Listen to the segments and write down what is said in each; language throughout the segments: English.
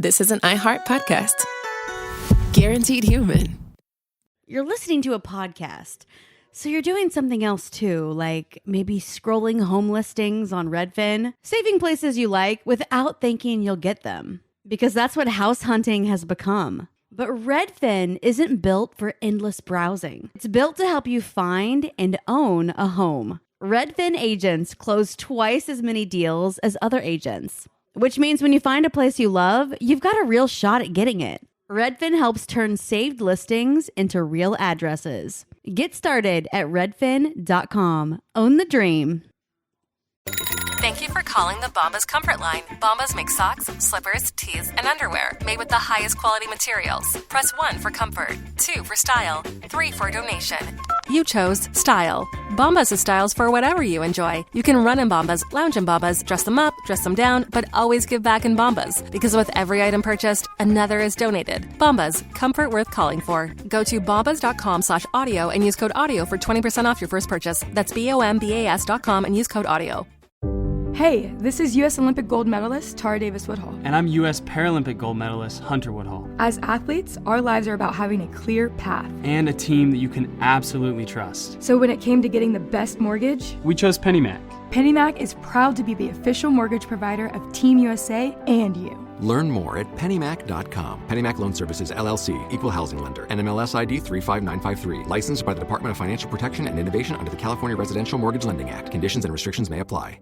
this is an iHeart podcast. Guaranteed human. You're listening to a podcast, so you're doing something else too, like maybe scrolling home listings on Redfin, saving places you like without thinking you'll get them, because that's what house hunting has become. But Redfin isn't built for endless browsing. It's built to help you find and own a home. Redfin agents close twice as many deals as other agents, which means when you find a place you love, you've got a real shot at getting it. Redfin helps turn saved listings into real addresses. Get started at redfin.com. Own the dream. Thank you for calling the Bombas Comfort Line. Bombas make socks, slippers, tees, and underwear made with the highest quality materials. Press 1 for comfort, 2 for style, 3 for donation. You chose style. Bombas has styles for whatever you enjoy. You can run in Bombas, lounge in Bombas, dress them up, dress them down, but always give back in Bombas. Because with every item purchased, another is donated. Bombas, comfort worth calling for. Go to bombas.com/audio and use code AUDIO for 20% off your first purchase. That's BOMBAS.com and use code AUDIO. Hey, this is U.S. Olympic gold medalist Tara Davis Woodhull. And I'm U.S. Paralympic gold medalist Hunter Woodhull. As athletes, our lives are about having a clear path. And a team that you can absolutely trust. So when it came to getting the best mortgage, we chose PennyMac. PennyMac is proud to be the official mortgage provider of Team USA and you. Learn more at pennymac.com. PennyMac Loan Services, LLC, Equal Housing Lender, NMLS ID 35953. Licensed by the Department of Financial Protection and Innovation under the California Residential Mortgage Lending Act. Conditions and restrictions may apply.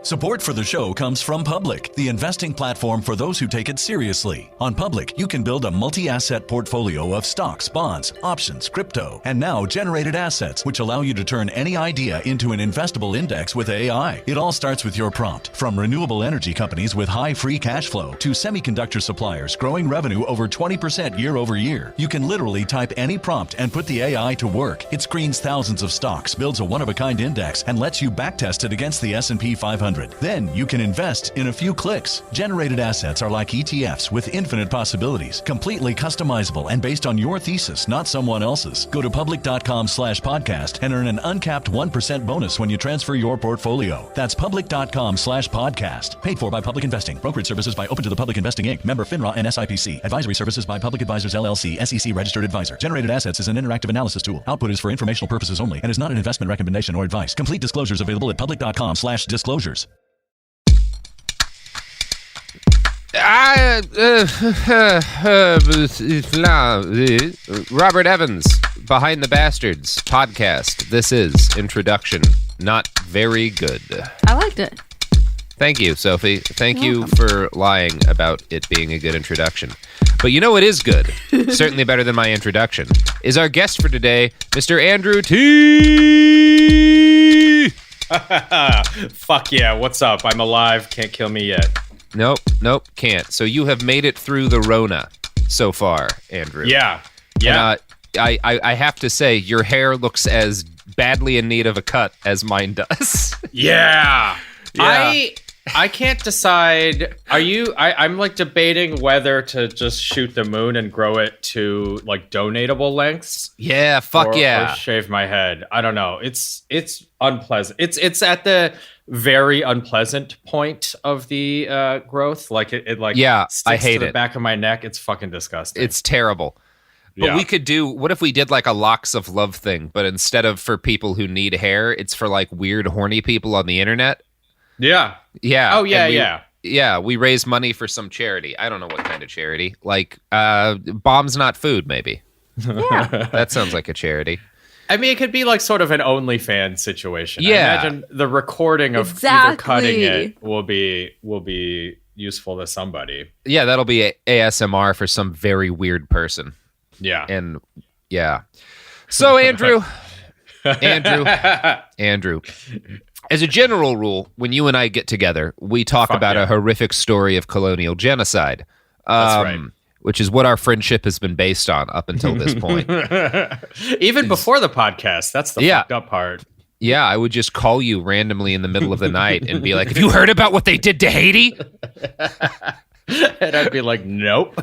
Support for the show comes from Public, the investing platform for those who take it seriously. On Public, you can build a multi-asset portfolio of stocks, bonds, options, crypto, and now generated assets, which allow you to turn any idea into an investable index with AI. It all starts with your prompt. From renewable energy companies with high free cash flow to semiconductor suppliers growing revenue over 20% year over year. You can literally type any prompt and put the AI to work. It screens thousands of stocks, builds a one-of-a-kind index, and lets you backtest it against the S&P 500. Then you can invest in a few clicks. Generated assets are like ETFs with infinite possibilities, completely customizable and based on your thesis, not someone else's. Go to public.com/podcast and earn an uncapped 1% bonus when you transfer your portfolio. That's public.com/podcast. Paid for by Public Investing. Brokerage services by Open to the Public Investing Inc. Member FINRA and SIPC. Advisory services by Public Advisors LLC, SEC registered advisor. Generated assets is an interactive analysis tool. Output is for informational purposes only and is not an investment recommendation or advice. Complete disclosures available at public.com/disclosures. Robert Evans, Behind the Bastards podcast. This is introduction. Not very good. I liked it. Thank you, Sophie. Thank you for lying about it being a good introduction. But you know what is good, certainly better than my introduction, is our guest for today, Mr. Andrew T. Fuck yeah, what's up? I'm alive, can't kill me yet. Nope, can't. So you have made it through the Rona so far, Andrew. Yeah. And, I have to say, your hair looks as badly in need of a cut as mine does. Yeah. I can't decide. I'm like debating whether to just shoot the moon and grow it to like donatable lengths. Yeah, or shave my head. I don't know. It's unpleasant. It's at the very unpleasant point of the growth. Like it sticks I hate to the it. Back of my neck. It's fucking disgusting. It's terrible. But we could do, what if we did like a locks of love thing, but instead of for people who need hair, it's for like weird horny people on the internet? Yeah. Oh, yeah. Yeah, we raise money for some charity. I don't know what kind of charity. Like, Bombs Not Food, maybe. Yeah. That sounds like a charity. I mean, it could be like sort of an OnlyFans situation. Yeah. I imagine the recording of either cutting it will be useful to somebody. Yeah, that'll be ASMR for some very weird person. Yeah. And, yeah. So, Andrew. As a general rule, when you and I get together, we talk about a horrific story of colonial genocide. That's right. Which is what our friendship has been based on up until this point. Even before the podcast. That's the fucked up part. Yeah, I would just call you randomly in the middle of the night and be like, have you heard about what they did to Haiti? And I'd be like, nope.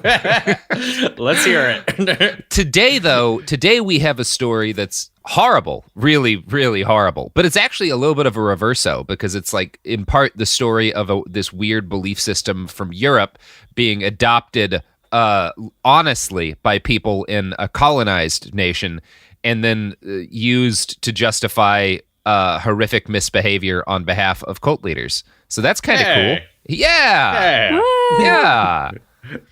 Let's hear it. Today we have a story that's horrible, really, really horrible. But it's actually a little bit of a reverso because it's like in part the story of this weird belief system from Europe being adopted honestly by people in a colonized nation and then used to justify horrific misbehavior on behalf of cult leaders. So that's kind of cool. Yeah. Hey. Yeah.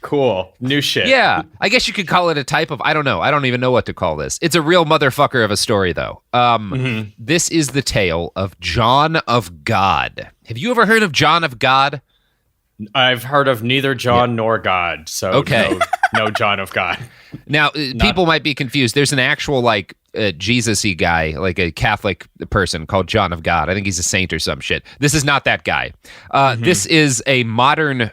Cool. New shit. Yeah. I guess you could call it a type of, I don't know. I don't even know what to call this. It's a real motherfucker of a story, though. This is the tale of John of God. Have you ever heard of John of God? I've heard of neither John nor God. So okay. no John of God. Now, people might be confused. There's an actual, like, Jesus-y guy, like a Catholic person called John of God. I think he's a saint or some shit. This is not that guy. This is a modern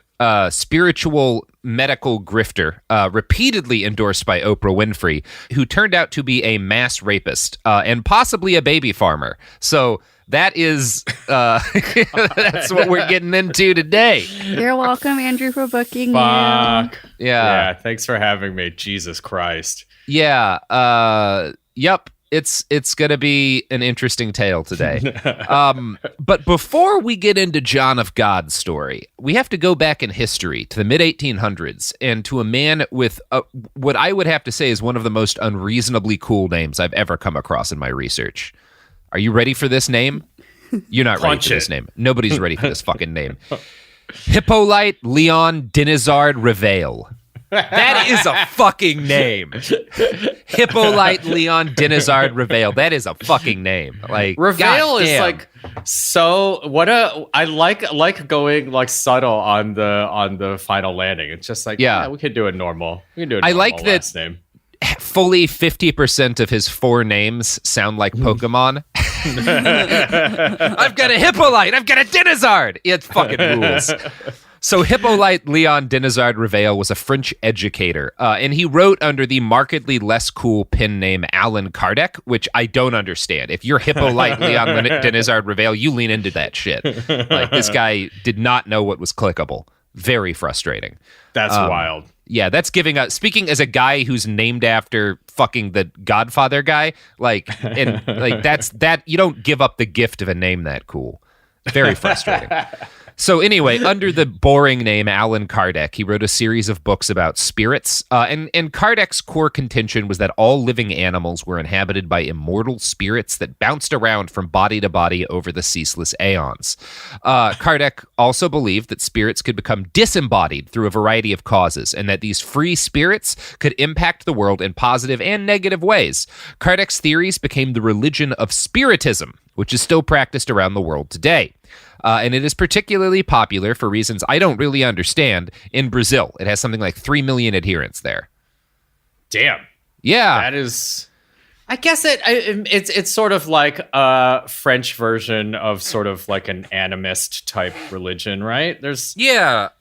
spiritual medical grifter, repeatedly endorsed by Oprah Winfrey, who turned out to be a mass rapist and possibly a baby farmer. So that is that's what we're getting into today. You're welcome, Andrew, for booking Fuck. you. Yeah. Thanks for having me. Jesus Christ. Yeah. Yep. It's going to be an interesting tale today. But before we get into John of God's story, we have to go back in history to the mid-1800s and to a man with what I would have to say is one of the most unreasonably cool names I've ever come across in my research. Are you ready for this name? You're not ready for this name. Nobody's ready for this fucking name. Hippolyte Leon Dinizard Reveil. That is a fucking name. Hippolyte Leon Dinizard Reveil. That is a fucking name. Like Reveil is like so. I like going like subtle on the final landing. It's just like we could do it normal. We can do it. I like that. Last name. Fully 50% of his four names sound like Pokemon. I've got a Hippolyte. I've got a Dinizard. It fucking rules. So Hippolyte Leon Dinizard Reveil was a French educator, and he wrote under the markedly less cool pen name Allan Kardec, which I don't understand. If you're Hippolyte Leon Dinizard Reveil, you lean into that shit. Like, this guy did not know what was clickable. Very frustrating. That's wild. Yeah, that's giving us, speaking as a guy who's named after fucking the Godfather guy, like, and like that you don't give up the gift of a name that cool. Very frustrating. So anyway, under the boring name Allan Kardec, he wrote a series of books about spirits, and Kardec's core contention was that all living animals were inhabited by immortal spirits that bounced around from body to body over the ceaseless aeons. Kardec also believed that spirits could become disembodied through a variety of causes, and that these free spirits could impact the world in positive and negative ways. Kardec's theories became the religion of Spiritism, which is still practiced around the world today. And it is particularly popular for reasons I don't really understand in Brazil. It has something like 3 million adherents there. Damn. Yeah. That is... I guess it's sort of like a French version of sort of like an animist type religion, right? I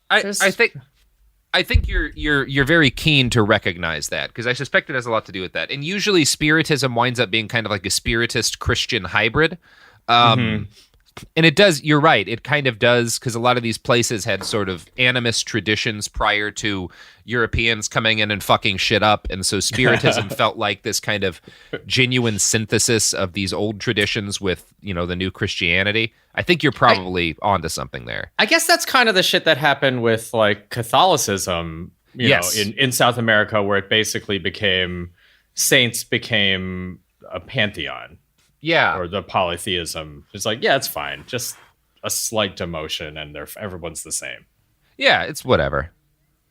think you're very keen to recognize that, because I suspect it has a lot to do with that. And usually Spiritism winds up being kind of like a Spiritist Christian hybrid. And it does, you're right, it kind of does, because a lot of these places had sort of animist traditions prior to Europeans coming in and fucking shit up, and so Spiritism felt like this kind of genuine synthesis of these old traditions with, you know, the new Christianity. I think you're probably onto something there. I guess that's kind of the shit that happened with, like, Catholicism, you know, in South America, where it basically saints became a pantheon. Yeah. Or the polytheism. It's like, yeah, it's fine. Just a slight demotion and everyone's the same. Yeah, it's whatever.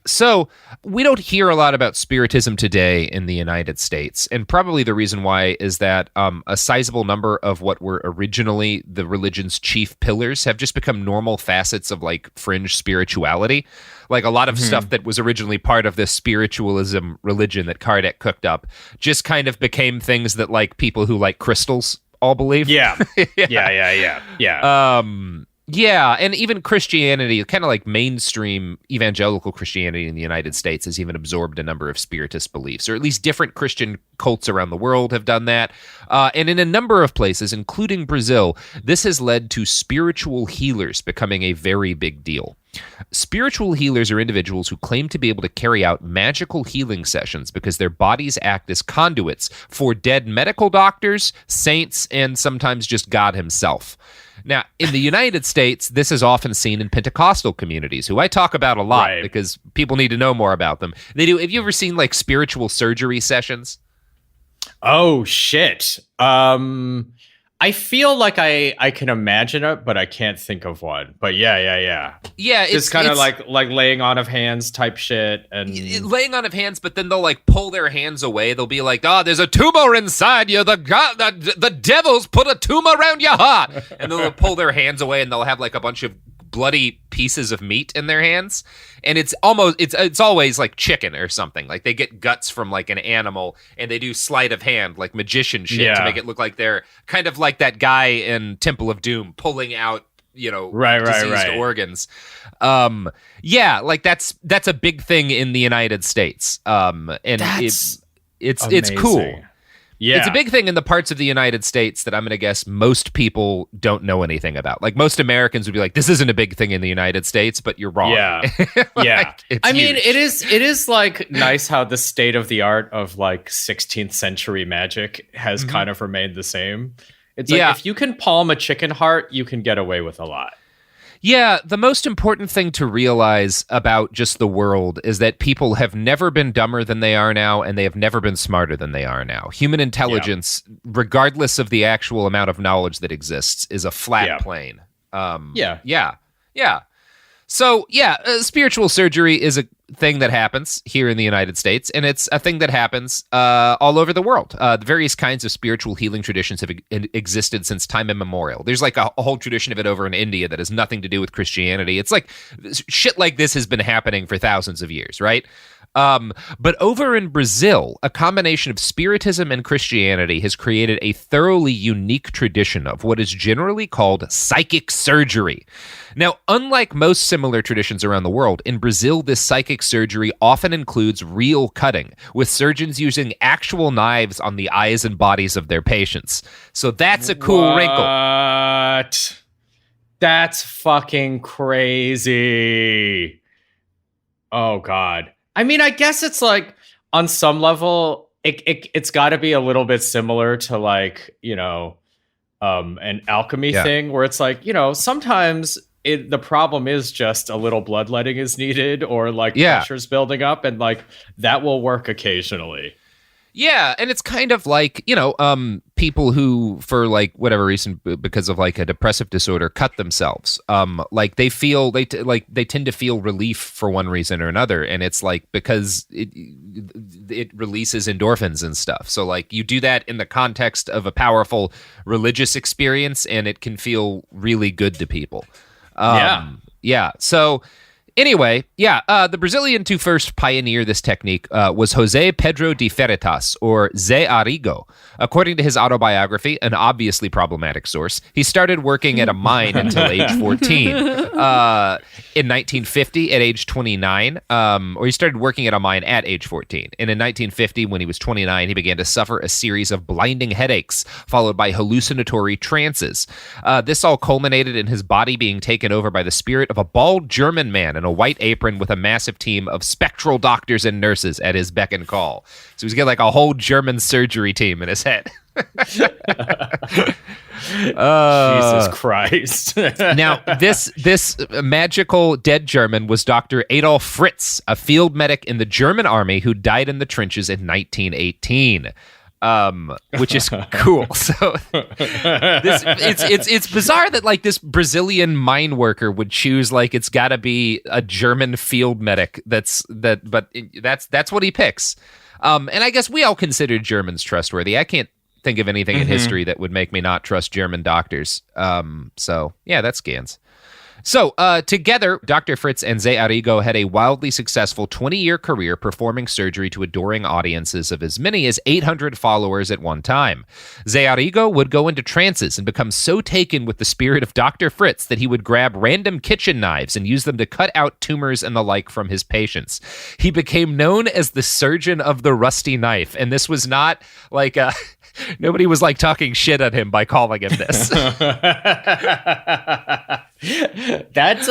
So we don't hear a lot about Spiritism today in the United States. And probably the reason why is that a sizable number of what were originally the religion's chief pillars have just become normal facets of like fringe spirituality. Like a lot of stuff that was originally part of this spiritualism religion that Kardec cooked up just kind of became things that like people who like crystals all believe. Yeah. Yeah. Yeah, and even Christianity, kind of like mainstream evangelical Christianity in the United States, has even absorbed a number of spiritist beliefs, or at least different Christian cults around the world have done that. And in a number of places, including Brazil, this has led to spiritual healers becoming a very big deal. Spiritual healers are individuals who claim to be able to carry out magical healing sessions because their bodies act as conduits for dead medical doctors, saints, and sometimes just God himself. Now, in the United States, this is often seen in Pentecostal communities, who I talk about a lot because people need to know more about them. They do. Have you ever seen like spiritual surgery sessions? Oh, shit. I feel like I can imagine it, but I can't think of one. But yeah. Yeah, it's kind of like laying on of hands type shit, and laying on of hands. But then they'll like pull their hands away. They'll be like, "Oh, there's a tumor inside you. The devil's put a tumor around your heart." And then they'll pull their hands away, and they'll have like a bunch of bloody pieces of meat in their hands, and it's always like chicken or something. Like they get guts from like an animal, and they do sleight of hand, like magician shit, to make it look like they're kind of like that guy in Temple of Doom pulling out, diseased organs. Like that's a big thing in the United States. And it's cool. Yeah. It's a big thing in the parts of the United States that I'm going to guess most people don't know anything about. Like most Americans would be like, this isn't a big thing in the United States, but you're wrong. Yeah. Yeah. I mean, it is like nice how the state of the art of like 16th century magic has kind of remained the same. It's like if you can palm a chicken heart, you can get away with a lot. Yeah, the most important thing to realize about just the world is that people have never been dumber than they are now, and they have never been smarter than they are now. Human intelligence, regardless of the actual amount of knowledge that exists, is a flat plane. So, spiritual surgery is a thing that happens here in the United States, and it's a thing that happens all over the world. The various kinds of spiritual healing traditions have existed since time immemorial. There's like a whole tradition of it over in India that has nothing to do with Christianity. It's like shit like this has been happening for thousands of years, right? But over in Brazil, a combination of Spiritism and Christianity has created a thoroughly unique tradition of what is generally called psychic surgery. Now, unlike most similar traditions around the world, in Brazil, this psychic surgery often includes real cutting, with surgeons using actual knives on the eyes and bodies of their patients. So that's a cool wrinkle. What? That's fucking crazy. Oh, God. I mean, I guess it's like on some level, it's got to be a little bit similar to like, an alchemy thing where it's like, sometimes the problem is just a little bloodletting is needed or like pressure's building up, and like that will work occasionally. Yeah, and it's kind of like, people who, for like whatever reason, because of like a depressive disorder, cut themselves. Like they tend to feel relief for one reason or another, and it's like because it releases endorphins and stuff. So like you do that in the context of a powerful religious experience, and it can feel really good to people. So. Anyway, the Brazilian to first pioneer this technique was José Pedro de Freitas, or Zé Arrigo. According to his autobiography, an obviously problematic source, he started working at a mine until age 14. In 1950, at age 29, or he started working at a mine at age 14. And in 1950, when he was 29, he began to suffer a series of blinding headaches, followed by hallucinatory trances. This all culminated in his body being taken over by the spirit of a bald German man in a white apron with a massive team of spectral doctors and nurses at his beck and call. So he's got like a whole German surgery team in his head. Jesus Christ. Now, this magical dead German was Dr. Adolf Fritz, a field medic in the German army who died in the trenches in 1918. Which is cool. So it's bizarre that like this Brazilian mine worker would choose like it's got to be a German field medic. But that's what he picks. And I guess we all consider Germans trustworthy. I can't think of anything in history that would make me not trust German doctors. So yeah, that's scans. So, together, Dr. Fritz and Zé Arrigo had a wildly successful 20-year career performing surgery to adoring audiences of as many as 800 followers at one time. Zé Arrigo would go into trances and become so taken with the spirit of Dr. Fritz that he would grab random kitchen knives and use them to cut out tumors and the like from his patients. He became known as the surgeon of the rusty knife, and this was not like a... Nobody was like talking shit at him by calling him this. That's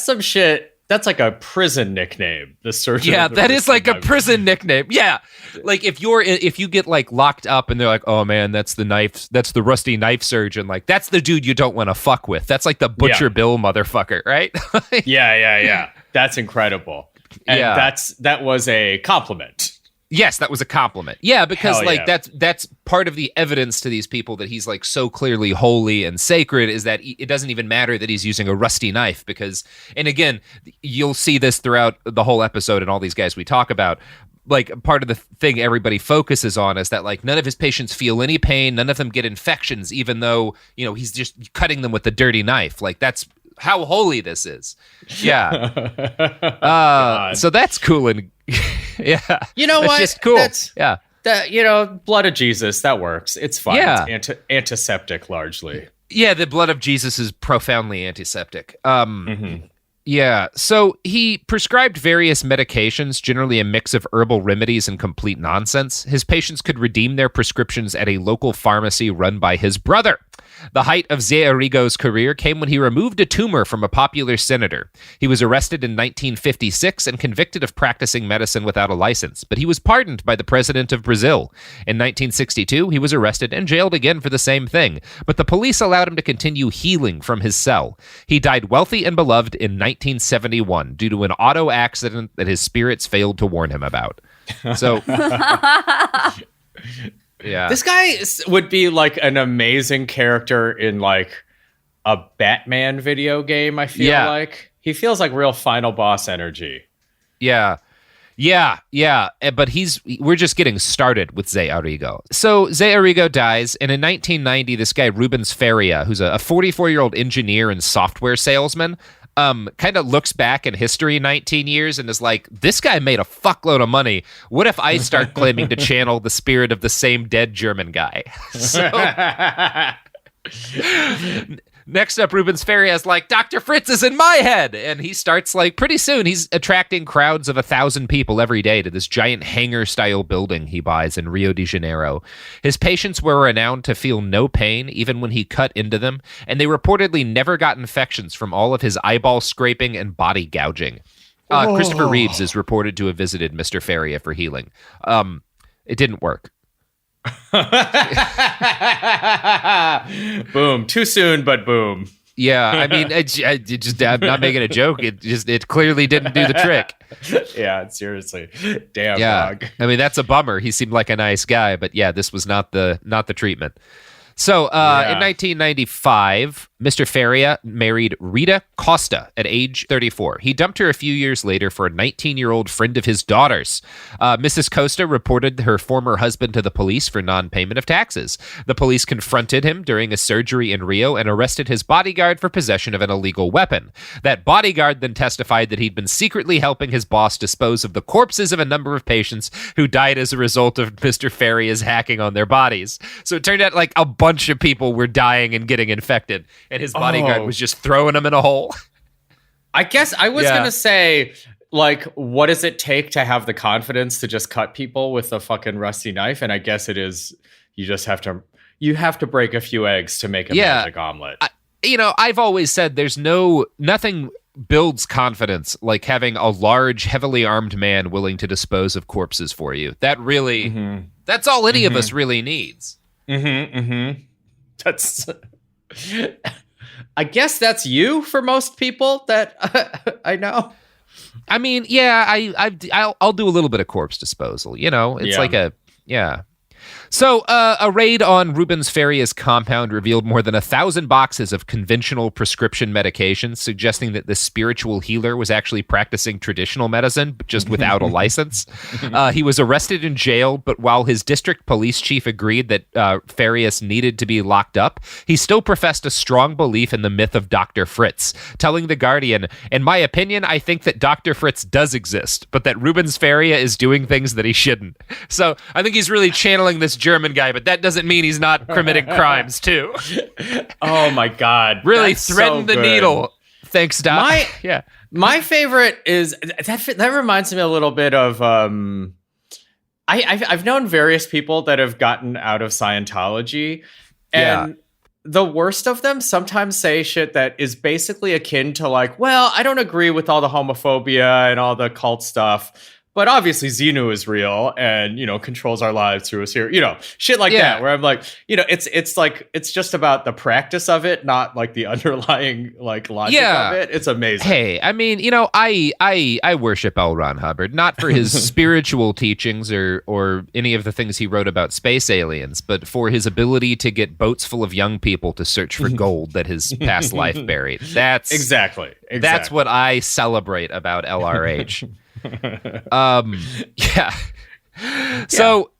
some shit. That's like a prison nickname. The surgeon. Yeah, that is like a prison nickname. Yeah, like if you get like locked up and they're like, oh man, that's the rusty knife surgeon. Like that's the dude you don't want to fuck with. That's like the Butcher Bill motherfucker, right? Yeah. That's incredible. And that was a compliment. Yes, that was a compliment. Yeah, because that's part of the evidence to these people that he's like so clearly holy and sacred is that it doesn't even matter that he's using a rusty knife because, and again, you'll see this throughout the whole episode and all these guys we talk about. Like part of the thing everybody focuses on is that like none of his patients feel any pain, none of them get infections, even though, you know, he's just cutting them with a dirty knife. Like that's how holy this is. Yeah. So that's cool and yeah. You know what? Just cool. Blood of Jesus, that works. It's fine. Yeah. It's antiseptic largely. Yeah, the blood of Jesus is profoundly antiseptic. Yeah, so he prescribed various medications, generally a mix of herbal remedies and complete nonsense. His patients could redeem their prescriptions at a local pharmacy run by his brother. The height of Zé Arrigo's career came when he removed a tumor from a popular senator. He was arrested in 1956 and convicted of practicing medicine without a license, but he was pardoned by the president of Brazil. In 1962, he was arrested and jailed again for the same thing, but the police allowed him to continue healing from his cell. He died wealthy and beloved in 1971 due to an auto accident that his spirits failed to warn him about. So... Yeah. This guy would be like an amazing character in like a Batman video game, I feel like. He feels like real final boss energy. Yeah. But we're just getting started with Zé Arrigo. So Zé Arrigo dies, and in 1990, this guy Rubens Faria, who's a 44-year-old engineer and software salesman, kind of looks back in history 19 years and is like, this guy made a fuckload of money. What if I start claiming to channel the spirit of the same dead German guy? So, next up, Rubens Faria is like, Dr. Fritz is in my head. And he starts like, pretty soon, he's attracting crowds of 1,000 people every day to this giant hangar-style building he buys in Rio de Janeiro. His patients were renowned to feel no pain, even when he cut into them, and they reportedly never got infections from all of his eyeball scraping and body gouging. Christopher Reeves is reported to have visited Mr. Faria for healing. It didn't work. Boom. Too soon, but boom. Yeah, I mean, I'm not making a joke. It clearly didn't do the trick. Yeah, seriously. Damn, dog. I mean, that's a bummer. He seemed like a nice guy, but yeah, this was not the treatment. So, in 1995, Mr. Faria married Rita Costa at age 34. He dumped her a few years later for a 19-year-old friend of his daughter's. Mrs. Costa reported her former husband to the police for non-payment of taxes. The police confronted him during a surgery in Rio and arrested his bodyguard for possession of an illegal weapon. That bodyguard then testified that he'd been secretly helping his boss dispose of the corpses of a number of patients who died as a result of Mr. Faria's hacking on their bodies. So it turned out like a bunch of people were dying and getting infected, and his bodyguard was just throwing them in a hole. I guess I was going to say, like, what does it take to have the confidence to just cut people with a fucking rusty knife? And I guess it is, you just have to break a few eggs to make a magic omelet. I've always said there's nothing builds confidence like having a large, heavily armed man willing to dispose of corpses for you. That really, that's all any of us really needs. That's, I guess that's you for most people that I know. I mean, yeah, I'll do a little bit of corpse disposal. It's like So, a raid on Rubens Faria's compound revealed more than 1,000 boxes of conventional prescription medications, suggesting that the spiritual healer was actually practicing traditional medicine, but just without a license. He was arrested in jail, but while his district police chief agreed that Farias needed to be locked up, he still professed a strong belief in the myth of Dr. Fritz, telling The Guardian, "In my opinion, I think that Dr. Fritz does exist, but that Rubens Faria is doing things that he shouldn't." So I think he's really channeling this German guy, but that doesn't mean he's not committing crimes too. Oh my God. Really That's threading so the needle. Thanks, Doc. My favorite is that reminds me a little bit of I've known various people that have gotten out of Scientology, and the worst of them sometimes say shit that is basically akin to like, well, I don't agree with all the homophobia and all the cult stuff, but obviously Xenu is real and, controls our lives through a series, shit like that, where I'm like, it's like, it's just about the practice of it, not like the underlying like logic of it. It's amazing. Hey, I mean, I worship L. Ron Hubbard, not for his spiritual teachings or any of the things he wrote about space aliens, but for his ability to get boats full of young people to search for gold that his past life buried. That's exactly. That's what I celebrate about LRH. So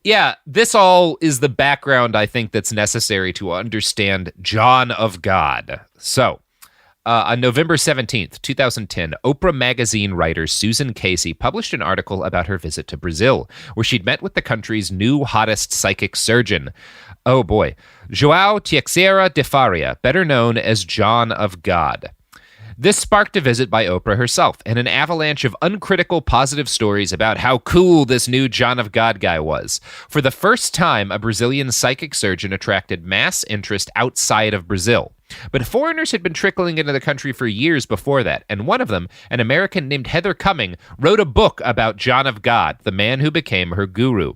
this all is the background I think that's necessary to understand John of God. So on November 17th, 2010, Oprah magazine writer Susan Casey published an article about her visit to Brazil, where she'd met with the country's new hottest psychic surgeon. Oh boy, João Teixeira de Faria, better known as John of God. This sparked a visit by Oprah herself and an avalanche of uncritical positive stories about how cool this new John of God guy was. For the first time, a Brazilian psychic surgeon attracted mass interest outside of Brazil. But foreigners had been trickling into the country for years before that, and one of them, an American named Heather Cumming, wrote a book about John of God, the man who became her guru.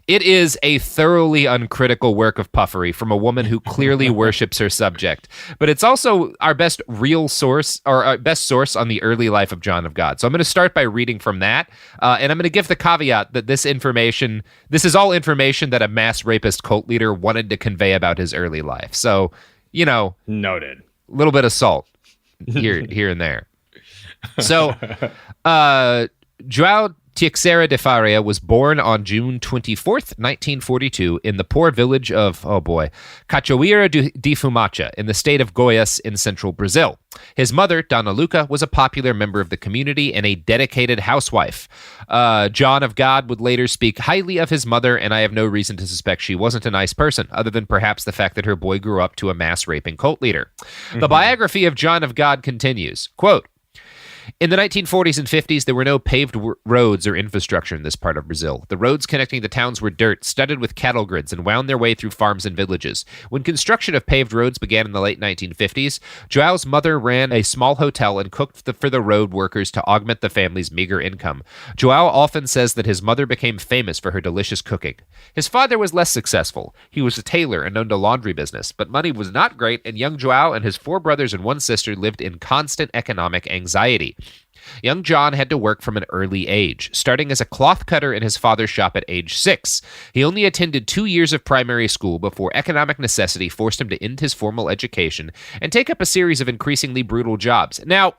It is a thoroughly uncritical work of puffery from a woman who clearly worships her subject. But it's also our best real source, or our best source on the early life of John of God. So I'm going to start by reading from that. And I'm going to give the caveat that this is all information that a mass rapist cult leader wanted to convey about his early life. So, noted. A little bit of salt here and there. So, João Teixeira de Faria was born on June 24th, 1942, in the poor village of, Cachoeira de Fumaça, in the state of Goiás in central Brazil. His mother, Dona Luca, was a popular member of the community and a dedicated housewife. John of God would later speak highly of his mother, and I have no reason to suspect she wasn't a nice person, other than perhaps the fact that her boy grew up to a mass-raping cult leader. The biography of John of God continues, quote, "In the 1940s and 50s, there were no paved roads or infrastructure in this part of Brazil. The roads connecting the towns were dirt, studded with cattle grids, and wound their way through farms and villages. When construction of paved roads began in the late 1950s, João's mother ran a small hotel and cooked for the road workers to augment the family's meager income. João often says that his mother became famous for her delicious cooking. His father was less successful. He was a tailor and owned a laundry business, but money was not great, and young João and his 4 brothers and 1 sister lived in constant economic anxiety. Young John had to work from an early age, starting as a cloth cutter in his father's shop at age 6. He only attended 2 years of primary school before economic necessity forced him to end his formal education and take up a series of increasingly brutal jobs. Now,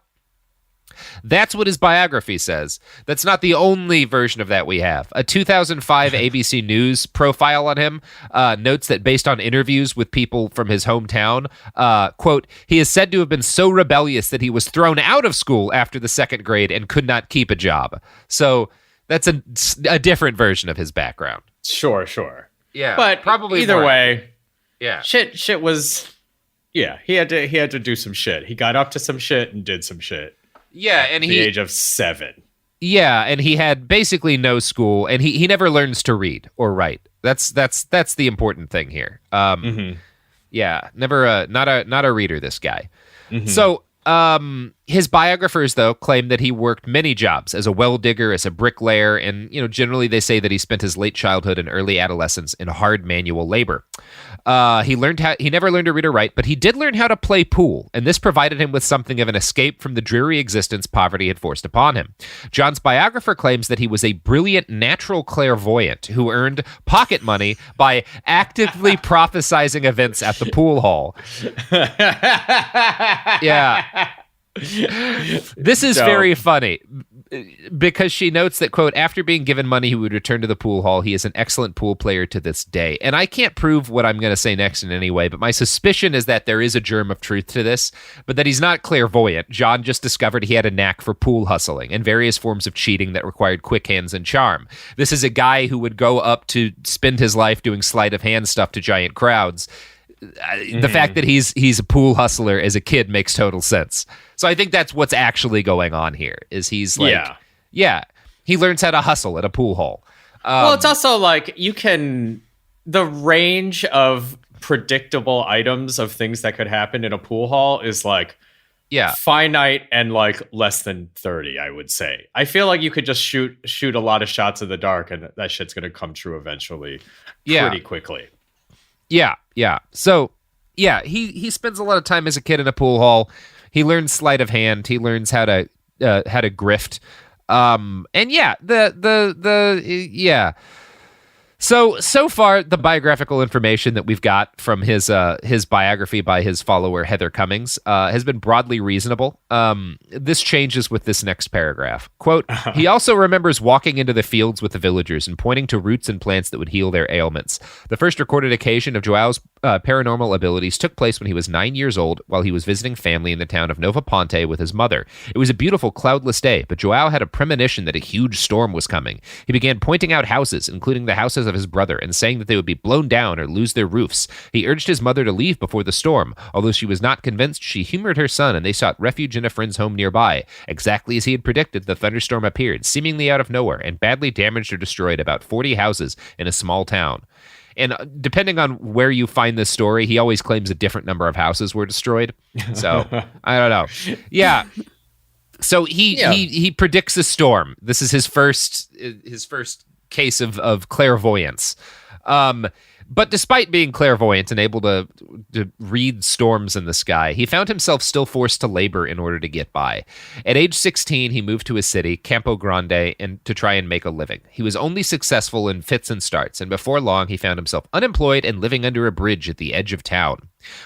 that's what his biography says. That's not the only version of that we have. A 2005 ABC News profile on him notes that based on interviews with people from his hometown, quote, he is said to have been so rebellious that he was thrown out of school after the 2nd grade and could not keep a job. So that's a different version of his background. Sure. Yeah, but probably either more. way, yeah, shit was, he had to do some shit. He got up to some shit and did some shit. Yeah, and at the age of 7. Yeah, and he had basically no school, and he never learns to read or write. That's the important thing here. Yeah, never not a reader. This guy. So His biographers, though, claim that he worked many jobs as a well digger, as a bricklayer, and generally they say that he spent his late childhood and early adolescence in hard manual labor. He never learned to read or write, but he did learn how to play pool, and this provided him with something of an escape from the dreary existence poverty had forced upon him. John's biographer claims that he was a brilliant natural clairvoyant who earned pocket money by actively prophesizing events at the pool hall. Yeah. This is very funny because she notes that, quote, after being given money, he would return to the pool hall. He is an excellent pool player to this day. And I can't prove what I'm going to say next in any way, but my suspicion is that there is a germ of truth to this, but that he's not clairvoyant. John just discovered he had a knack for pool hustling and various forms of cheating that required quick hands and charm. This is a guy who would go up to spend his life doing sleight of hand stuff to giant crowds. The fact that he's a pool hustler as a kid makes total sense. So I think that's what's actually going on here. Is he's like, he learns how to hustle at a pool hall. Well, it's also like the range of predictable items of things that could happen in a pool hall is like finite and like less than 30, I would say. I feel like you could just shoot a lot of shots in the dark and that shit's going to come true eventually pretty quickly. Yeah. So, he spends a lot of time as a kid in a pool hall. He learns sleight of hand. He learns how to grift. So far, the biographical information that we've got from his biography by his follower Heather Cummings has been broadly reasonable. This changes with this next paragraph. Quote, he also remembers walking into the fields with the villagers and pointing to roots and plants that would heal their ailments. The first recorded occasion of Joao's paranormal abilities took place when he was 9 years old while he was visiting family in the town of Nova Ponte with his mother. It was a beautiful, cloudless day, but Joao had a premonition that a huge storm was coming. He began pointing out houses, including the houses of his brother, and saying that they would be blown down or lose their roofs. He urged his mother to leave before the storm. Although she was not convinced, she humored her son, and they sought refuge in a friend's home nearby. Exactly as he had predicted, the thunderstorm appeared, seemingly out of nowhere, and badly damaged or destroyed about 40 houses in a small town. And depending on where you find this story, he always claims a different number of houses were destroyed. So, I don't know. Yeah. So he predicts a storm. This is his first case of clairvoyance. But despite being clairvoyant and able to read storms in the sky, he found himself still forced to labor in order to get by. At age 16, he moved to his city, Campo Grande, and to try and make a living. He was only successful in fits and starts, and before long, he found himself unemployed and living under a bridge at the edge of town.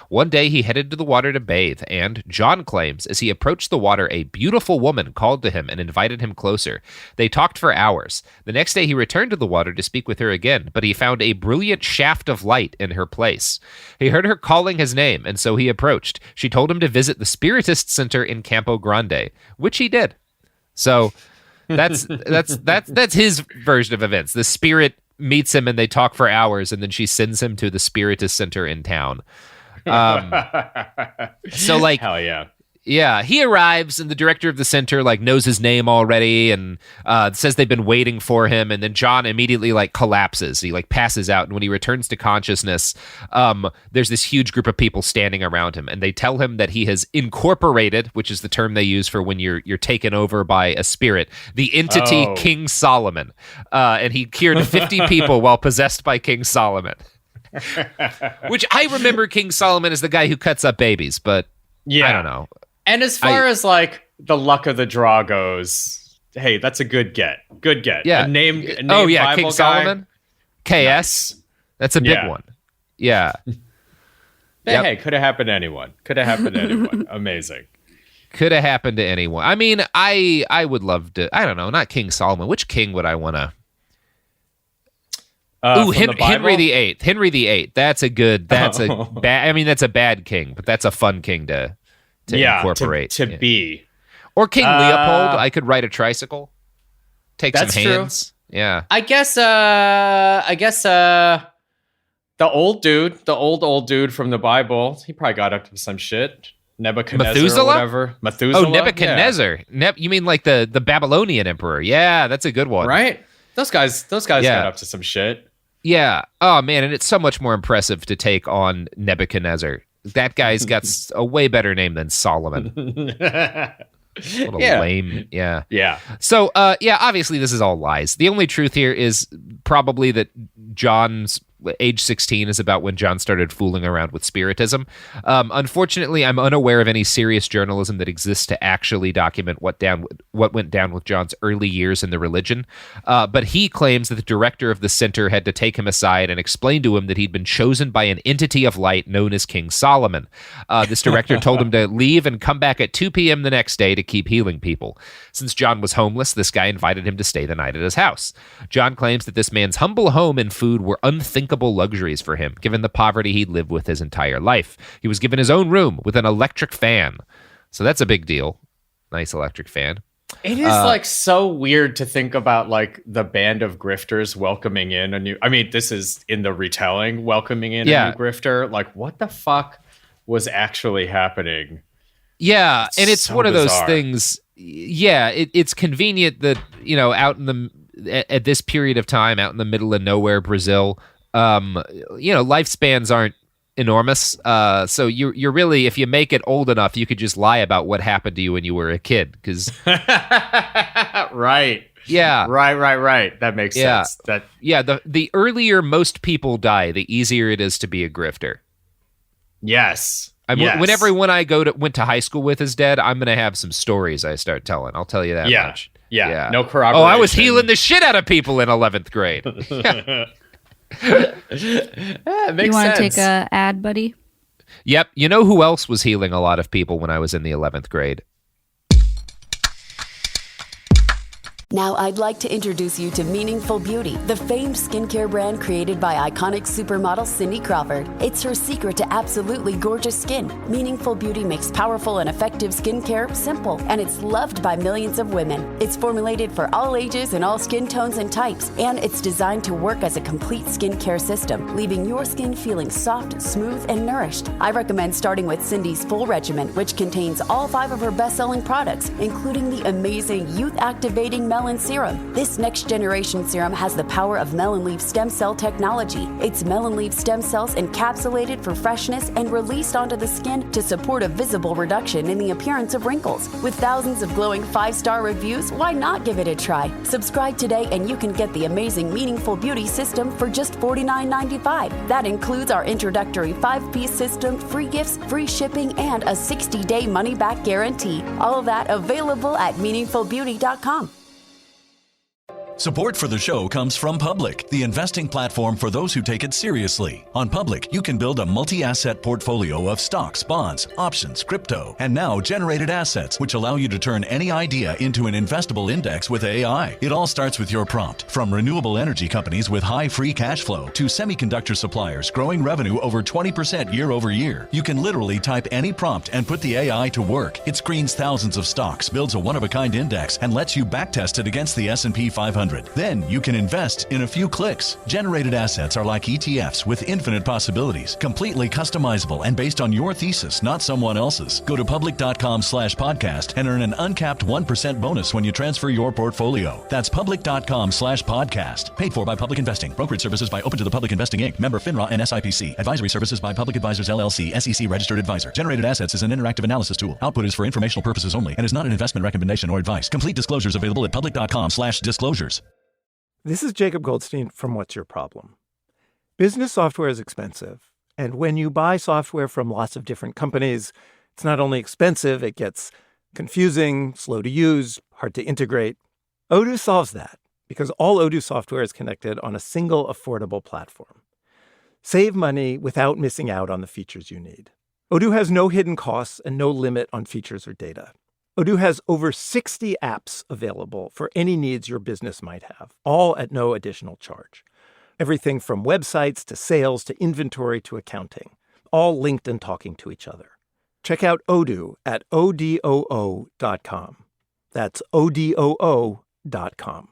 One day, he headed to the water to bathe, and, John claims, as he approached the water, a beautiful woman called to him and invited him closer. They talked for hours. The next day, he returned to the water to speak with her again, but he found a brilliant shaft of light in her place. He heard her calling his name, and so he approached. She told him to visit the Spiritist Center in Campo Grande, which he did. So that's his version of events. The spirit meets him, and they talk for hours, and then she sends him to the Spiritist Center in town. So like, hell yeah. Yeah, he arrives and the director of the center like knows his name already and says they've been waiting for him, and then John immediately like collapses. He like passes out, and when he returns to consciousness, there's this huge group of people standing around him, and they tell him that he has incorporated, which is the term they use for when you're taken over by a spirit, the entity King Solomon, and he cured 50 people while possessed by King Solomon. Which I remember King Solomon as the guy who cuts up babies, but I don't know. And as far as like the luck of the draw goes, hey, that's a good get. Good get. Yeah. A name King Bible Solomon. KS. Nice. That's a big one. Yeah. Hey, could have happened to anyone. Amazing. Could have happened to anyone. I mean, I would love to. I don't know. Not King Solomon. Which king would I want to? Henry VIII. Henry VIII. That's a bad. I mean, that's a bad king, but that's a fun king to incorporate. To be. Or King Leopold. I could ride a tricycle. Take some hands. True. Yeah. I guess the old dude from the Bible, he probably got up to some shit. Nebuchadnezzar Methuselah? Or whatever. Methuselah. Oh, Nebuchadnezzar. Yeah. You mean like the Babylonian emperor. Yeah, that's a good one. Right? Those guys got up to some shit. Yeah. Oh man, and it's so much more impressive to take on Nebuchadnezzar. That guy's got a way better name than Solomon. What a lame. Yeah. Yeah. So, obviously this is all lies. The only truth here is probably that John's age 16 is about when John started fooling around with spiritism. Unfortunately, I'm unaware of any serious journalism that exists to actually document what went down with John's early years in the religion. But he claims that the director of the center had to take him aside and explain to him that he'd been chosen by an entity of light known as King Solomon. This director told him to leave and come back at 2 p.m. the next day to keep healing people. Since John was homeless, this guy invited him to stay the night at his house. John claims that this man's humble home and food were unthinkable luxuries for him, given the poverty he'd lived with his entire life. He was given his own room with an electric fan. So that's a big deal. Nice electric fan. It is so weird to think about the band of grifters welcoming in a new, this is in the retelling, welcoming in a new grifter. What the fuck was actually happening? Yeah. And it's so one of those bizarre. things. Yeah. It's convenient that, out in at this period of time, out in the middle of nowhere, Brazil, lifespans aren't enormous. So you're really, if you make it old enough, you could just lie about what happened to you when you were a kid. Because right. Yeah. Right. That makes sense. The earlier most people die, the easier it is to be a grifter. Yes. When everyone I went to high school with is dead, I'm going to have some stories I start telling. I'll tell you that much. Yeah. No corroboration. Oh, I was healing the shit out of people in 11th grade. You want to take a ad, buddy? Yep. You know who else was healing a lot of people when I was in the 11th grade? Now I'd like to introduce you to Meaningful Beauty, the famed skincare brand created by iconic supermodel Cindy Crawford. It's her secret to absolutely gorgeous skin. Meaningful Beauty makes powerful and effective skincare simple, and it's loved by millions of women. It's formulated for all ages and all skin tones and types, and it's designed to work as a complete skincare system, leaving your skin feeling soft, smooth, and nourished. I recommend starting with Cindy's full regimen, which contains all 5 of her best-selling products, including the amazing youth-activating melon serum. This next-generation serum has the power of melon leaf stem cell technology. It's melon leaf stem cells encapsulated for freshness and released onto the skin to support a visible reduction in the appearance of wrinkles. With thousands of glowing 5-star reviews, why not give it a try? Subscribe today and you can get the amazing Meaningful Beauty system for just $49.95. That includes our introductory 5-piece system, free gifts, free shipping, and a 60-day money-back guarantee. All of that available at meaningfulbeauty.com. Support for the show comes from Public, the investing platform for those who take it seriously. On Public, you can build a multi-asset portfolio of stocks, bonds, options, crypto, and now generated assets, which allow you to turn any idea into an investable index with AI. It all starts with your prompt. From renewable energy companies with high free cash flow to semiconductor suppliers growing revenue over 20% year over year, you can literally type any prompt and put the AI to work. It screens thousands of stocks, builds a one-of-a-kind index, and lets you backtest it against the S&P 500. Then you can invest in a few clicks. Generated assets are like ETFs with infinite possibilities, completely customizable and based on your thesis, not someone else's. Go to public.com/podcast and earn an uncapped 1% bonus when you transfer your portfolio. That's public.com/podcast. Paid for by Public Investing. Brokerage services by Open to the Public Investing Inc. Member FINRA and SIPC. Advisory services by Public Advisors LLC, SEC registered advisor. Generated assets is an interactive analysis tool. Output is for informational purposes only and is not an investment recommendation or advice. Complete disclosures available at public.com/disclosures. This is Jacob Goldstein from What's Your Problem? Business software is expensive, and when you buy software from lots of different companies, it's not only expensive, it gets confusing, slow to use, hard to integrate. Odoo solves that because all Odoo software is connected on a single affordable platform. Save money without missing out on the features you need. Odoo has no hidden costs and no limit on features or data. Odoo has over 60 apps available for any needs your business might have, all at no additional charge. Everything from websites to sales to inventory to accounting, all linked and talking to each other. Check out Odoo at odoo.com. That's odoo.com.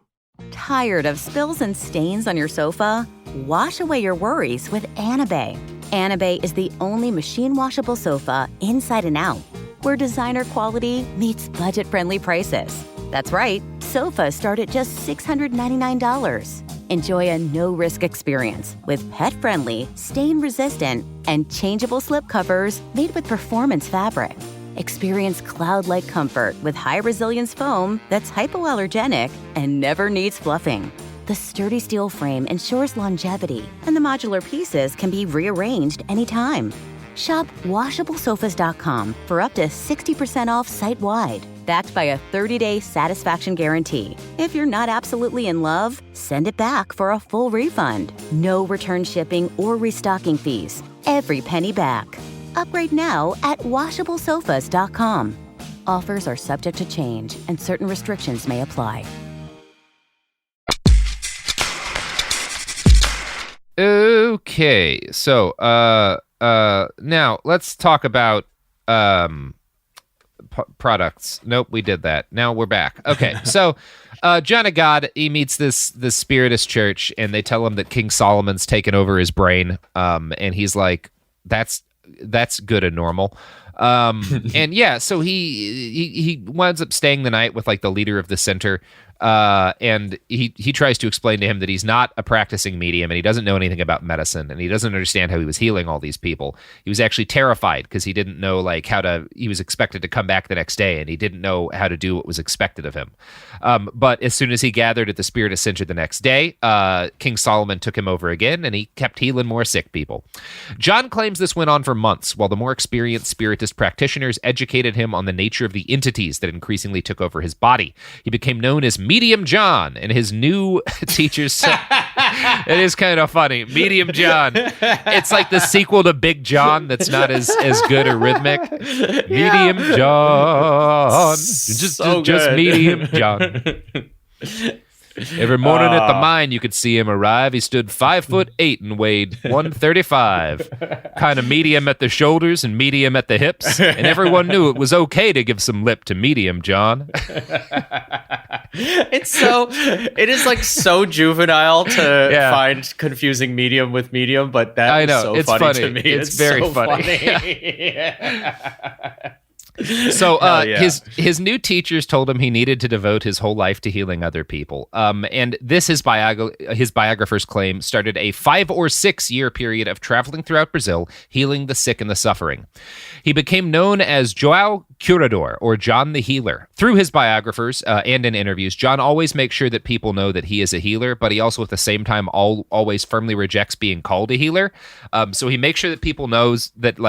Tired of spills and stains on your sofa? Wash away your worries with Anabay. Anabay is the only machine-washable sofa inside and out, where designer quality meets budget-friendly prices. That's right, sofas start at just $699. Enjoy a no-risk experience with pet-friendly, stain-resistant, and changeable slip covers made with performance fabric. Experience cloud-like comfort with high-resilience foam that's hypoallergenic and never needs fluffing. The sturdy steel frame ensures longevity, and the modular pieces can be rearranged anytime. Shop WashableSofas.com for up to 60% off site-wide, backed by a 30-day satisfaction guarantee. If you're not absolutely in love, send it back for a full refund. No return shipping or restocking fees. Every penny back. Upgrade now at WashableSofas.com. Offers are subject to change, and certain restrictions may apply. Okay, so now let's talk about products. Nope, we did that. Now we're back. Okay, so John of God, he meets this Spiritist church, and they tell him that King Solomon's taken over his brain, and he's like, that's good and normal. And yeah, so he winds up staying the night with like the leader of the center. And he tries to explain to him that he's not a practicing medium and he doesn't know anything about medicine and he doesn't understand how he was healing all these people. He was actually terrified because he didn't know like he was expected to come back the next day and he didn't know how to do what was expected of him. But as soon as he gathered at the Spiritist Center the next day, King Solomon took him over again and he kept healing more sick people. John claims this went on for months while the more experienced Spiritist practitioners educated him on the nature of the entities that increasingly took over his body. He became known as Medium John, and his new teachers said, it is kind of funny. Medium John. It's like the sequel to Big John that's not as good or rhythmic. Medium John. Just Medium John. Every morning at the mine, you could see him arrive. He stood 5'8" and weighed 135. Kind of medium at the shoulders and medium at the hips. And everyone knew it was okay to give some lip to Medium John. It is like so juvenile to find confusing medium with medium, but that is so funny to me. It's very so funny. So his new teachers told him he needed to devote his whole life to healing other people. And this, his biographers claim, started a 5 or 6 year period of traveling throughout Brazil, healing the sick and the suffering. He became known as João Curador, or John the Healer. Through his biographers and in interviews, John always makes sure that people know that he is a healer, but he also at the same time always firmly rejects being called a healer. So he makes sure that people knows that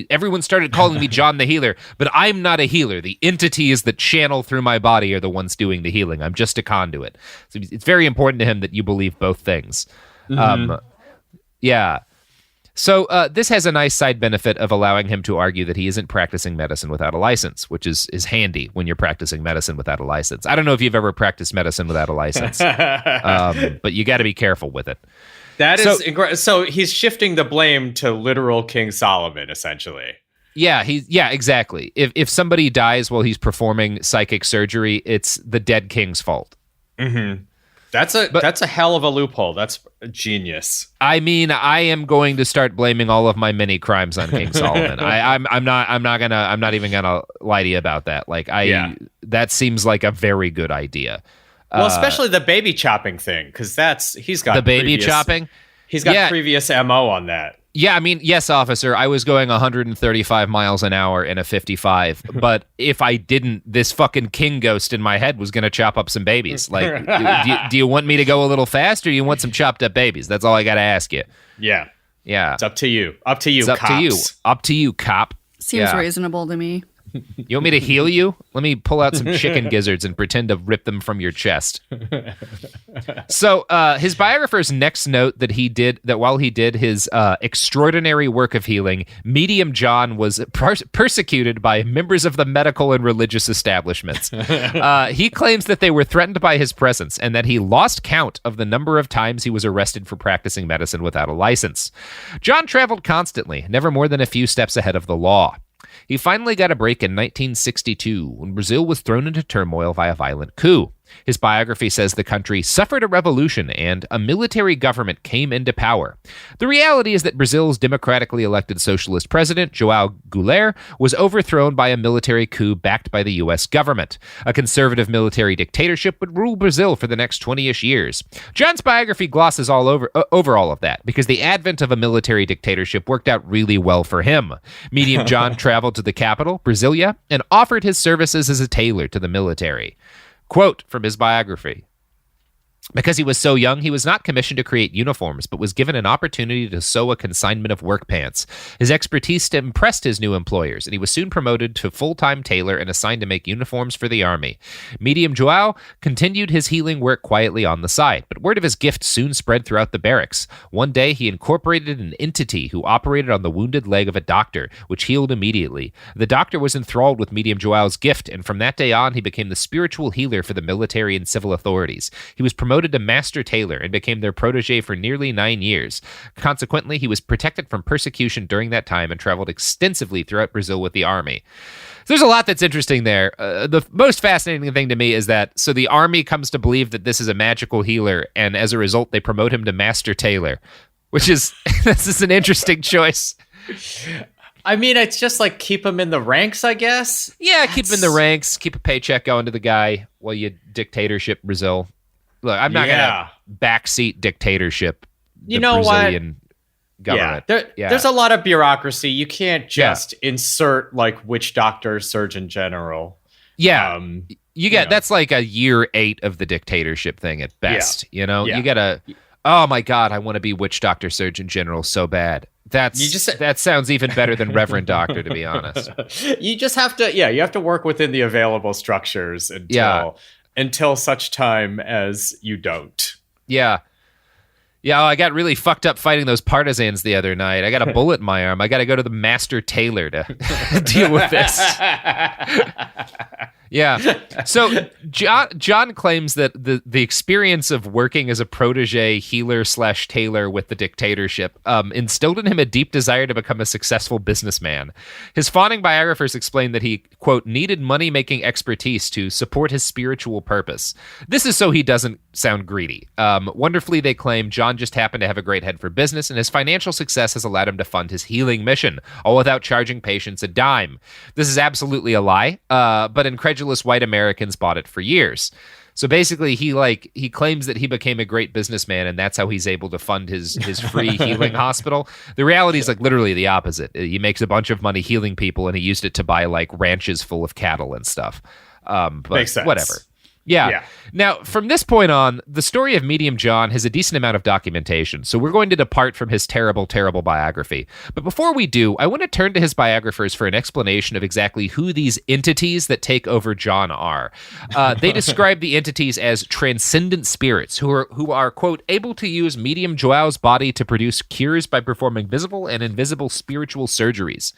everyone started calling me John the Healer, but I'm not a healer. The entities that channel through my body are the ones doing the healing. I'm just a conduit. So it's very important to him that you believe both things. Mm-hmm. So this has a nice side benefit of allowing him to argue that he isn't practicing medicine without a license, which is handy when you're practicing medicine without a license. I don't know if you've ever practiced medicine without a license, but you got to be careful with it. So he's shifting the blame to literal King Solomon, essentially. Yeah, exactly. If somebody dies while he's performing psychic surgery, it's the dead king's fault. Mm-hmm. That's a hell of a loophole. That's genius. I mean, I am going to start blaming all of my many crimes on King Solomon. I'm not even gonna lie to you about that. That seems like a very good idea. Well, especially the baby chopping thing, because he's got the baby chopping. He's got previous MO on that. Yeah, I mean, yes, officer, I was going 135 miles an hour in a 55, but if I didn't, this fucking king ghost in my head was going to chop up some babies. Like, do you want me to go a little faster or you want some chopped up babies? That's all I got to ask you. Yeah. Yeah. It's up to you. Up to you, it's cops. Up to you, cop. Seems reasonable to me. You want me to heal you? Let me pull out some chicken gizzards and pretend to rip them from your chest. So his biographers next note that while he did his extraordinary work of healing, Medium John was persecuted by members of the medical and religious establishments. He claims that they were threatened by his presence and that he lost count of the number of times he was arrested for practicing medicine without a license. John traveled constantly, never more than a few steps ahead of the law. He finally got a break in 1962 when Brazil was thrown into turmoil by a violent coup. His biography says the country suffered a revolution and a military government came into power. The reality is that Brazil's democratically elected socialist president, João Goulart, was overthrown by a military coup backed by the U.S. government. A conservative military dictatorship would rule Brazil for the next 20-ish years. John's biography glosses all over all of that because the advent of a military dictatorship worked out really well for him. Medium John traveled to the capital, Brasilia, and offered his services as a tailor to the military. Quote from his biography: because he was so young, he was not commissioned to create uniforms, but was given an opportunity to sew a consignment of work pants. His expertise impressed his new employers, and he was soon promoted to full-time tailor and assigned to make uniforms for the army. Medium João continued his healing work quietly on the side, but word of his gift soon spread throughout the barracks. One day, he incorporated an entity who operated on the wounded leg of a doctor, which healed immediately. The doctor was enthralled with Medium João's gift, and from that day on, he became the spiritual healer for the military and civil authorities. He was promoted to master tailor and became their protege for nearly 9 years. Consequently, he was protected from persecution during that time and traveled extensively throughout Brazil with the army. So there's a lot that's interesting there. The most fascinating thing to me is that so the army comes to believe that this is a magical healer, and as a result, they promote him to master tailor, which is this is an interesting choice. I mean, it's just like keep him in the ranks, I guess. Yeah, keep him in the ranks, keep a paycheck going to the guy while you dictatorship Brazil. Look, I'm not gonna backseat dictatorship. You know Brazilian what? Government. There's a lot of bureaucracy. You can't just insert like witch doctor, surgeon general. Yeah, that's like a year 8 of the dictatorship thing at best. You know, you gotta. Oh my God, I want to be witch doctor, surgeon general so bad. That sounds even better than Reverend Doctor, to be honest. You just have to, you have to work within the available structures until such time as you don't. Yeah, I got really fucked up fighting those partisans the other night. I got a bullet in my arm. I got to go to the master tailor to deal with this. Yeah. So John claims that the experience of working as a protege healer / tailor with the dictatorship instilled in him a deep desire to become a successful businessman. His fawning biographers explain that he, quote, needed money-making expertise to support his spiritual purpose. This is so he doesn't sound greedy. Wonderfully, they claim John just happened to have a great head for business, and his financial success has allowed him to fund his healing mission, all without charging patients a dime. This is absolutely a lie, but incredulous white Americans bought it for years. So basically, he claims that he became a great businessman, and that's how he's able to fund his free healing hospital. The reality is like literally the opposite. He makes a bunch of money healing people, and he used it to buy like ranches full of cattle and stuff. But makes sense. Whatever. Yeah. Now, from this point on, the story of Medium John has a decent amount of documentation, so we're going to depart from his terrible, terrible biography. But before we do, I want to turn to his biographers for an explanation of exactly who these entities that take over John are. They describe the entities as transcendent spirits who are, quote, able to use Medium João's body to produce cures by performing visible and invisible spiritual surgeries.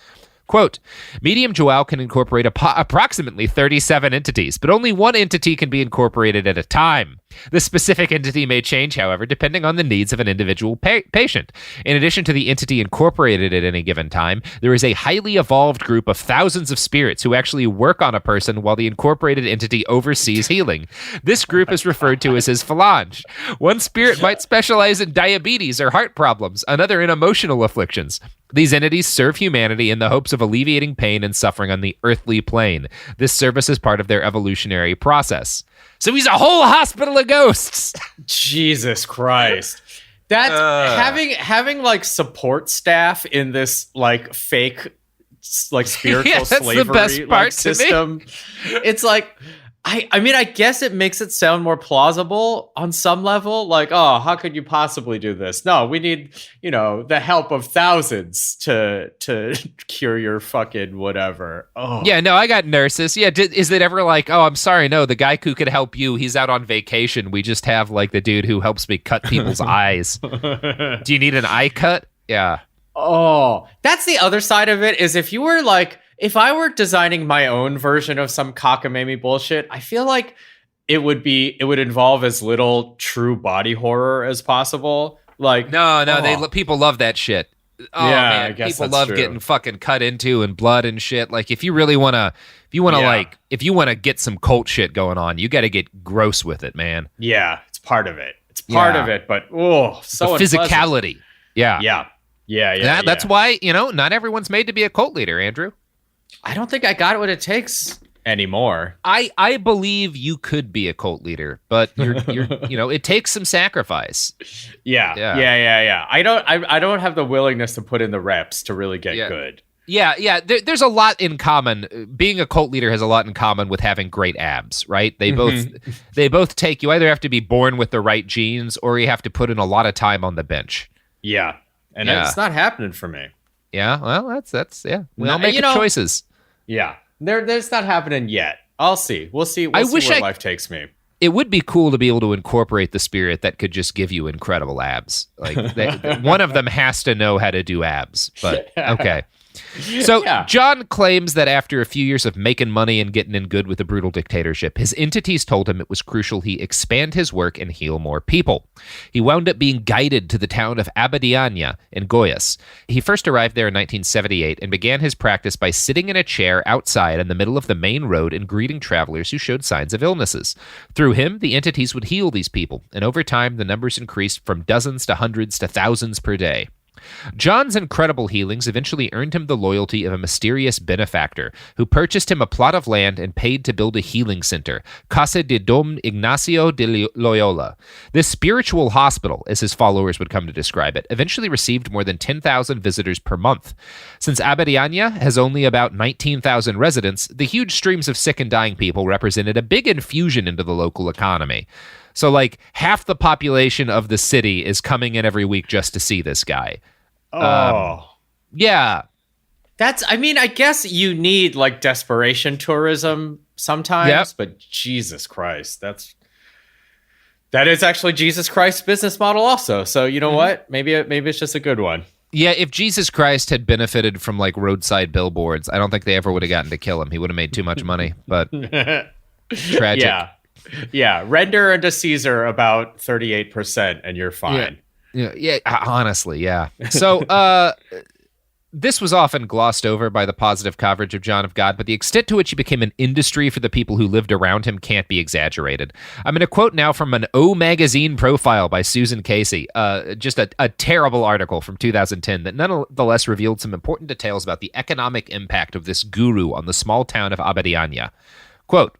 Quote, Medium João can incorporate approximately 37 entities, but only one entity can be incorporated at a time. The specific entity may change, however, depending on the needs of an individual patient. In addition to the entity incorporated at any given time, there is a highly evolved group of thousands of spirits who actually work on a person while the incorporated entity oversees healing. This group is referred to as his phalange. One spirit might specialize in diabetes or heart problems, another in emotional afflictions. These entities serve humanity in the hopes of alleviating pain and suffering on the earthly plane. This service is part of their evolutionary process. So he's a whole hospital of ghosts. Jesus Christ. That's having like support staff in this like fake like spiritual slavery the best part system. It's like I mean, I guess it makes it sound more plausible on some level. Like, oh, how could you possibly do this? No, we need, the help of thousands to cure your fucking whatever. Oh, yeah, no, I got nurses. Yeah, is it ever like, oh, I'm sorry, no, the guy who could help you, he's out on vacation. We just have like the dude who helps me cut people's eyes. Do you need an eye cut? Yeah. Oh, that's the other side of it. Is if I were designing my own version of some cockamamie bullshit, I feel like it would involve as little true body horror as possible. Like no, people love that shit. Oh Yeah, I man, guess people that's love true. getting fucking cut into and blood and shit. Like if you really want to if you want to get some cult shit going on, you got to get gross with it, man. Yeah, it's part of it. It's part of it, but so the physicality. Yeah. That's why, not everyone's made to be a cult leader, Andrew. I don't think I got what it takes anymore. I believe you could be a cult leader, but you're it takes some sacrifice. Yeah. I don't have the willingness to put in the reps to really get good. Yeah. There's a lot in common. Being a cult leader has a lot in common with having great abs, right? They both take, you either have to be born with the right genes or you have to put in a lot of time on the bench. Yeah. And it's not happening for me. Yeah. Well, that's we all make choices. Yeah. There's not happening yet. I'll see. We'll see. We'll see where life takes me. It would be cool to be able to incorporate the spirit that could just give you incredible abs. Like one of them has to know how to do abs, but okay. So John claims that after a few years of making money and getting in good with a brutal dictatorship, his entities told him it was crucial he expand his work and heal more people. He wound up being guided to the town of Abadiania in Goiás. He first arrived there in 1978 and began his practice by sitting in a chair outside in the middle of the main road and greeting travelers who showed signs of illnesses. Through him, the entities would heal these people, and over time, the numbers increased from dozens to hundreds to thousands per day. John's incredible healings eventually earned him the loyalty of a mysterious benefactor who purchased him a plot of land and paid to build a healing center, Casa de Dom Ignacio de Loyola. This spiritual hospital, as his followers would come to describe it, eventually received more than 10,000 visitors per month. Since Abadiania has only about 19,000 residents, the huge streams of sick and dying people represented a big infusion into the local economy. So, like, half the population of the city is coming in every week just to see this guy. Yeah. I guess you need, like, desperation tourism sometimes, but Jesus Christ, that is actually Jesus Christ's business model also. So, you know what? Maybe it's just a good one. Yeah, if Jesus Christ had benefited from, like, roadside billboards, I don't think they ever would have gotten to kill him. He would have made too much money, but tragic. Yeah, render unto Caesar about 38% and you're fine. Yeah, honestly, yeah. So, this was often glossed over by the positive coverage of John of God, but the extent to which he became an industry for the people who lived around him can't be exaggerated. I'm going to quote now from an O Magazine profile by Susan Casey, just a terrible article from 2010 that nonetheless revealed some important details about the economic impact of this guru on the small town of Abadiania. Quote,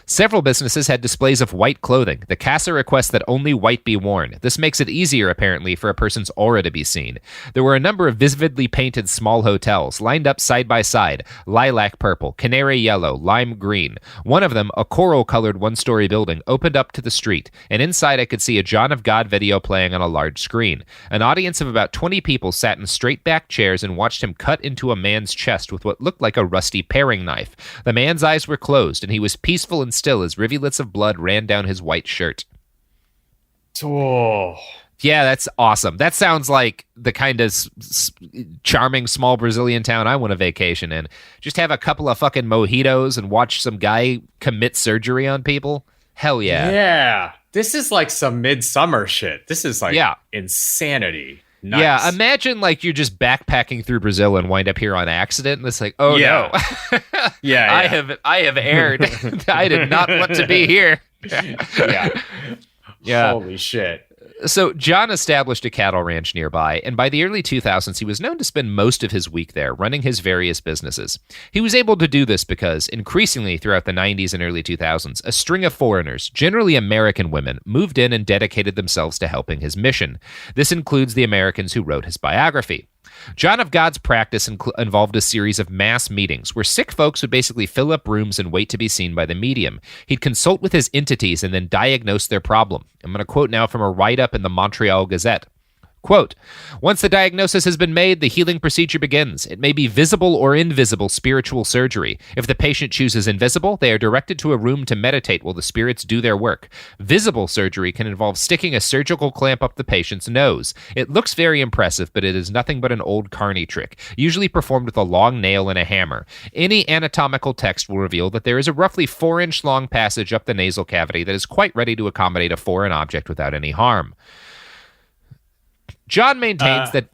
several businesses had displays of white clothing. The casa requests that only white be worn. This makes it easier, apparently, for a person's aura to be seen. There were a number of vividly painted small hotels, lined up side by side, lilac purple, canary yellow, lime green. One of them, a coral-colored one-story building, opened up to the street, and inside I could see a John of God video playing on a large screen. An audience of about 20 people sat in straight-back chairs and watched him cut into a man's chest with what looked like a rusty paring knife. The man's eyes were closed, and he was peaceful and still as rivulets of blood ran down his white shirt. Oh. Yeah, that's awesome. That sounds like the kind of charming small Brazilian town I want to vacation in. Just have a couple of fucking mojitos and watch some guy commit surgery on people. Hell yeah. Yeah. This is like some midsummer shit. This is like insanity. Nice. Yeah, imagine like you're just backpacking through Brazil and wind up here on accident, and it's like, oh no, I have erred. I did not want to be here. Yeah. Holy shit. So John established a cattle ranch nearby, and by the early 2000s, he was known to spend most of his week there, running his various businesses. He was able to do this because, increasingly throughout the 90s and early 2000s, a string of foreigners, generally American women, moved in and dedicated themselves to helping his mission. This includes the Americans who wrote his biography. John of God's practice involved a series of mass meetings where sick folks would basically fill up rooms and wait to be seen by the medium. He'd consult with his entities and then diagnose their problem. I'm going to quote now from a write-up in the Montreal Gazette. Quote, once the diagnosis has been made, the healing procedure begins. It may be visible or invisible spiritual surgery. If the patient chooses invisible, they are directed to a room to meditate while the spirits do their work. Visible surgery can involve sticking a surgical clamp up the patient's nose. It looks very impressive, but it is nothing but an old carny trick, usually performed with a long nail and a hammer. Any anatomical text will reveal that there is a roughly 4-inch long passage up the nasal cavity that is quite ready to accommodate a foreign object without any harm. John maintains that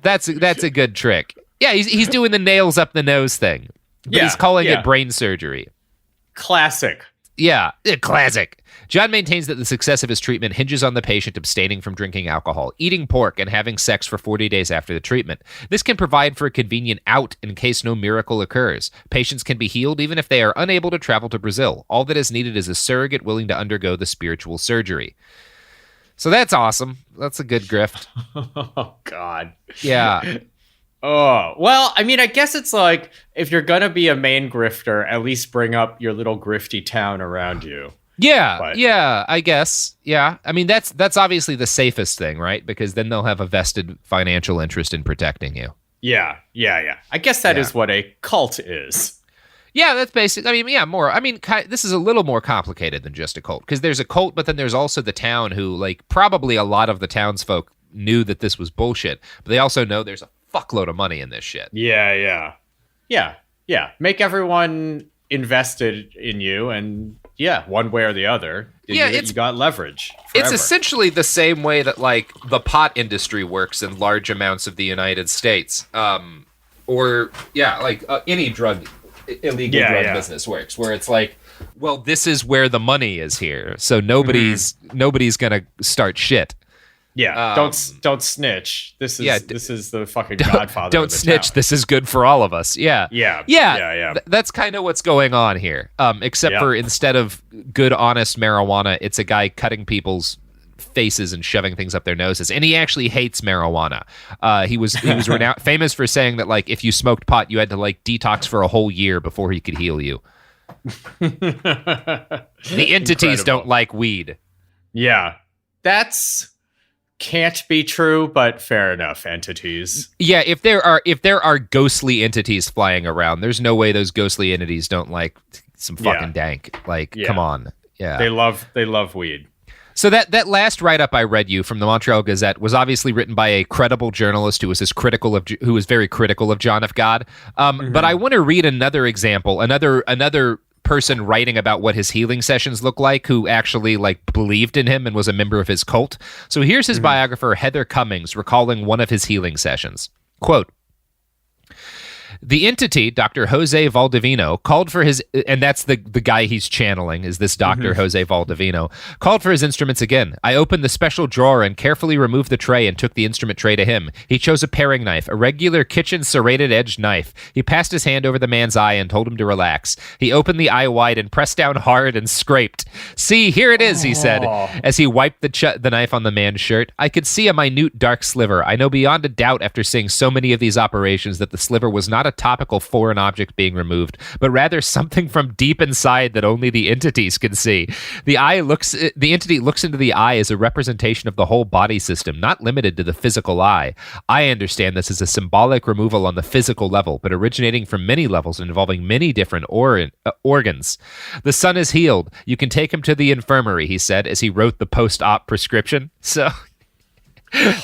that's a good trick. Yeah, he's doing the nails up the nose thing, but he's calling it brain surgery. Classic. Yeah, classic. John maintains that the success of his treatment hinges on the patient abstaining from drinking alcohol, eating pork, and having sex for 40 days after the treatment. This can provide for a convenient out in case no miracle occurs. Patients can be healed even if they are unable to travel to Brazil. All that is needed is a surrogate willing to undergo the spiritual surgery. So that's awesome. That's a good grift. Oh, God. Yeah. Oh, well, I mean, I guess it's like, if you're going to be a main grifter, at least bring up your little grifty town around you. Yeah, I guess. Yeah. I mean, that's obviously the safest thing, right? Because then they'll have a vested financial interest in protecting you. Yeah. I guess that is what a cult is. Yeah, that's basic. I mean, yeah, more. I mean, this is a little more complicated than just a cult, because there's a cult, but then there's also the town who, like, probably a lot of the townsfolk knew that this was bullshit, but they also know there's a fuckload of money in this shit. Yeah. Make everyone invested in you, and one way or the other, you got leverage forever. It's essentially the same way that, like, the pot industry works in large amounts of the United States, or any illegal drug business works, where it's like, well, this is where the money is here, so nobody's gonna start shit. Yeah, don't snitch. This is the fucking Godfather. Don't snitch. Town. This is good for all of us. Yeah. That's kind of what's going on here. Except for instead of good, honest marijuana, it's a guy cutting people's faces and shoving things up their noses, and he actually hates marijuana. He was famous for saying that, like, if you smoked pot, you had to, like, detox for a whole year before he could heal you. The entities don't like weed. Yeah, that's. Can't be true, but fair enough. Entities. Yeah, if there are ghostly entities flying around, there's no way those ghostly entities don't like some fucking dank. Like, come on. Yeah. They love weed. So that last write-up I read you from the Montreal Gazette was obviously written by a credible journalist who was very critical of John of God. But I want to read another example, another person writing about what his healing sessions look like, who actually, like, believed in him and was a member of his cult. So here's his biographer, Heather Cummings, recalling one of his healing sessions. Quote, "The entity, Dr. Jose Valdivino, called for his," and that's the guy he's channeling, is this Dr. Jose Valdivino, "called for his instruments again. I opened the special drawer and carefully removed the tray and took the instrument tray to him. He chose a paring knife, a regular kitchen serrated edged knife. He passed his hand over the man's eye and told him to relax. He opened the eye wide and pressed down hard and scraped. 'See, here it is,' he said, as he wiped the knife on the man's shirt. I could see a minute dark sliver. I know beyond a doubt after seeing so many of these operations that the sliver was not a topical foreign object being removed, but rather something from deep inside that only the entities can see. The entity looks into the eye as a representation of the whole body system, not limited to the physical eye. I understand this as a symbolic removal on the physical level, but originating from many levels and involving many different organs. The son is healed. You can take him to the infirmary," he said, as he wrote the post-op prescription. So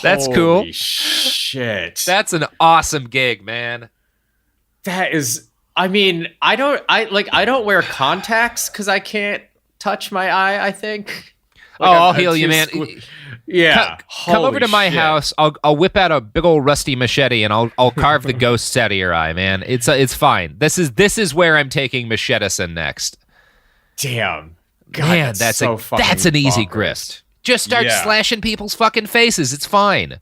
that's cool. Holy shit. That's an awesome gig, man. That is, I mean, I don't wear contacts because I can't touch my eye, I think. Like, I'll heal you, man. Yeah. Come over to my house. I'll whip out a big old rusty machete and I'll carve the ghosts out of your eye, man. It's fine. This is where I'm taking Machetison next. Damn. God, man, that's an easy bonkers. Grist. Just start slashing people's fucking faces. It's fine.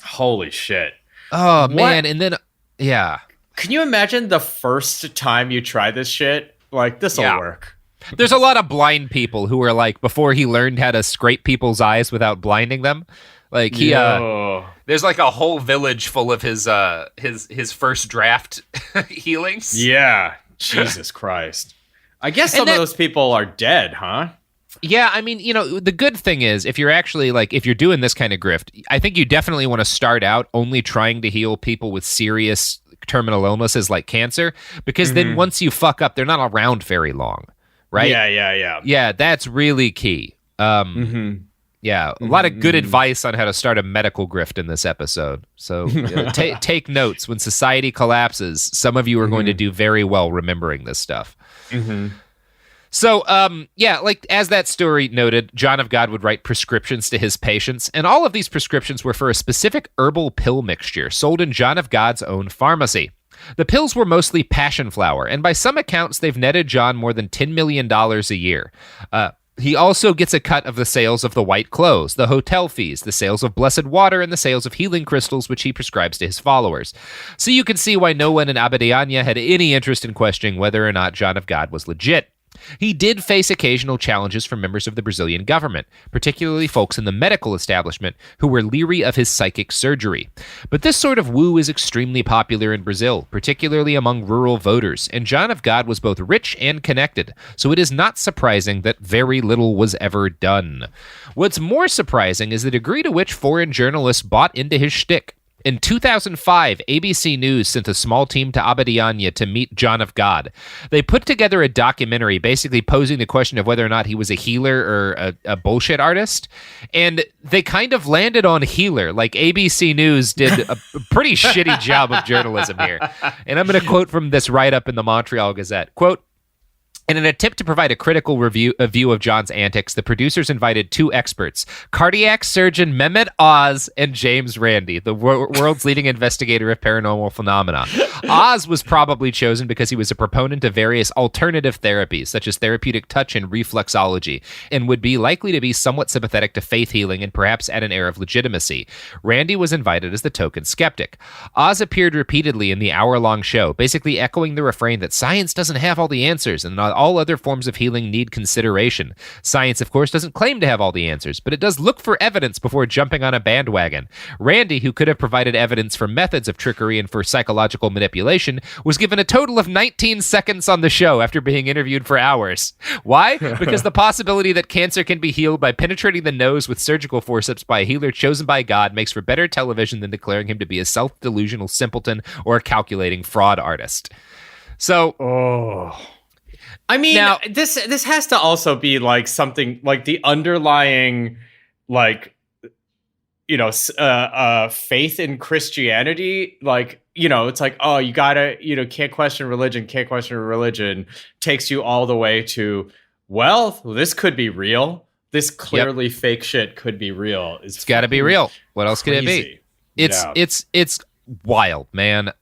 Holy shit. Oh, man. And then, yeah. Can you imagine the first time you try this shit? Like, this'll work. There's a lot of blind people who are like, before he learned how to scrape people's eyes without blinding them, like there's like a whole village full of his first draft healings. Yeah. Jesus Christ. I guess some of those people are dead, huh? Yeah, I mean, the good thing is, if you're actually, like, if you're doing this kind of grift, I think you definitely want to start out only trying to heal people with serious terminal illnesses like cancer, because then once you fuck up, they're not around very long, right? Yeah, that's really key. Yeah, a lot of good advice on how to start a medical grift in this episode. So take notes. When society collapses, some of you are going to do very well remembering this stuff. So, like as that story noted, John of God would write prescriptions to his patients, and all of these prescriptions were for a specific herbal pill mixture sold in John of God's own pharmacy. The pills were mostly passion flower, and by some accounts, they've netted John more than $10 million a year. He also gets a cut of the sales of the white clothes, the hotel fees, the sales of blessed water, and the sales of healing crystals, which he prescribes to his followers. So you can see why no one in Abadiânia had any interest in questioning whether or not John of God was legit. He did face occasional challenges from members of the Brazilian government, particularly folks in the medical establishment who were leery of his psychic surgery. But this sort of woo is extremely popular in Brazil, particularly among rural voters, and John of God was both rich and connected, so it is not surprising that very little was ever done. What's more surprising is the degree to which foreign journalists bought into his shtick. In 2005, ABC News sent a small team to Abadiânia to meet John of God. They put together a documentary basically posing the question of whether or not he was a healer or a bullshit artist. And they kind of landed on healer. Like ABC News did a pretty shitty job of journalism here. And I'm going to quote from this write-up in the Montreal Gazette. Quote, in an attempt to provide a critical view of John's antics, the producers invited two experts, cardiac surgeon Mehmet Oz and James Randi, the world's leading investigator of paranormal phenomena. Oz was probably chosen because he was a proponent of various alternative therapies, such as therapeutic touch and reflexology, and would be likely to be somewhat sympathetic to faith healing and perhaps add an air of legitimacy. Randi was invited as the token skeptic. Oz appeared repeatedly in the hour-long show, basically echoing the refrain that science doesn't have all the answers and all other forms of healing need consideration. Science, of course, doesn't claim to have all the answers, but it does look for evidence before jumping on a bandwagon. Randi, who could have provided evidence for methods of trickery and for psychological manipulation, was given a total of 19 seconds on the show after being interviewed for hours. Why? Because the possibility that cancer can be healed by penetrating the nose with surgical forceps by a healer chosen by God makes for better television than declaring him to be a self-delusional simpleton or a calculating fraud artist. So, I mean, now, this has to also be like something like the underlying, like, you know, faith in Christianity. Like, you know, it's like, oh, you gotta, you know, can't question religion, takes you all the way to, well, this could be real. This clearly fake shit could be real. It's got to be real. What else could it be? It's wild, man.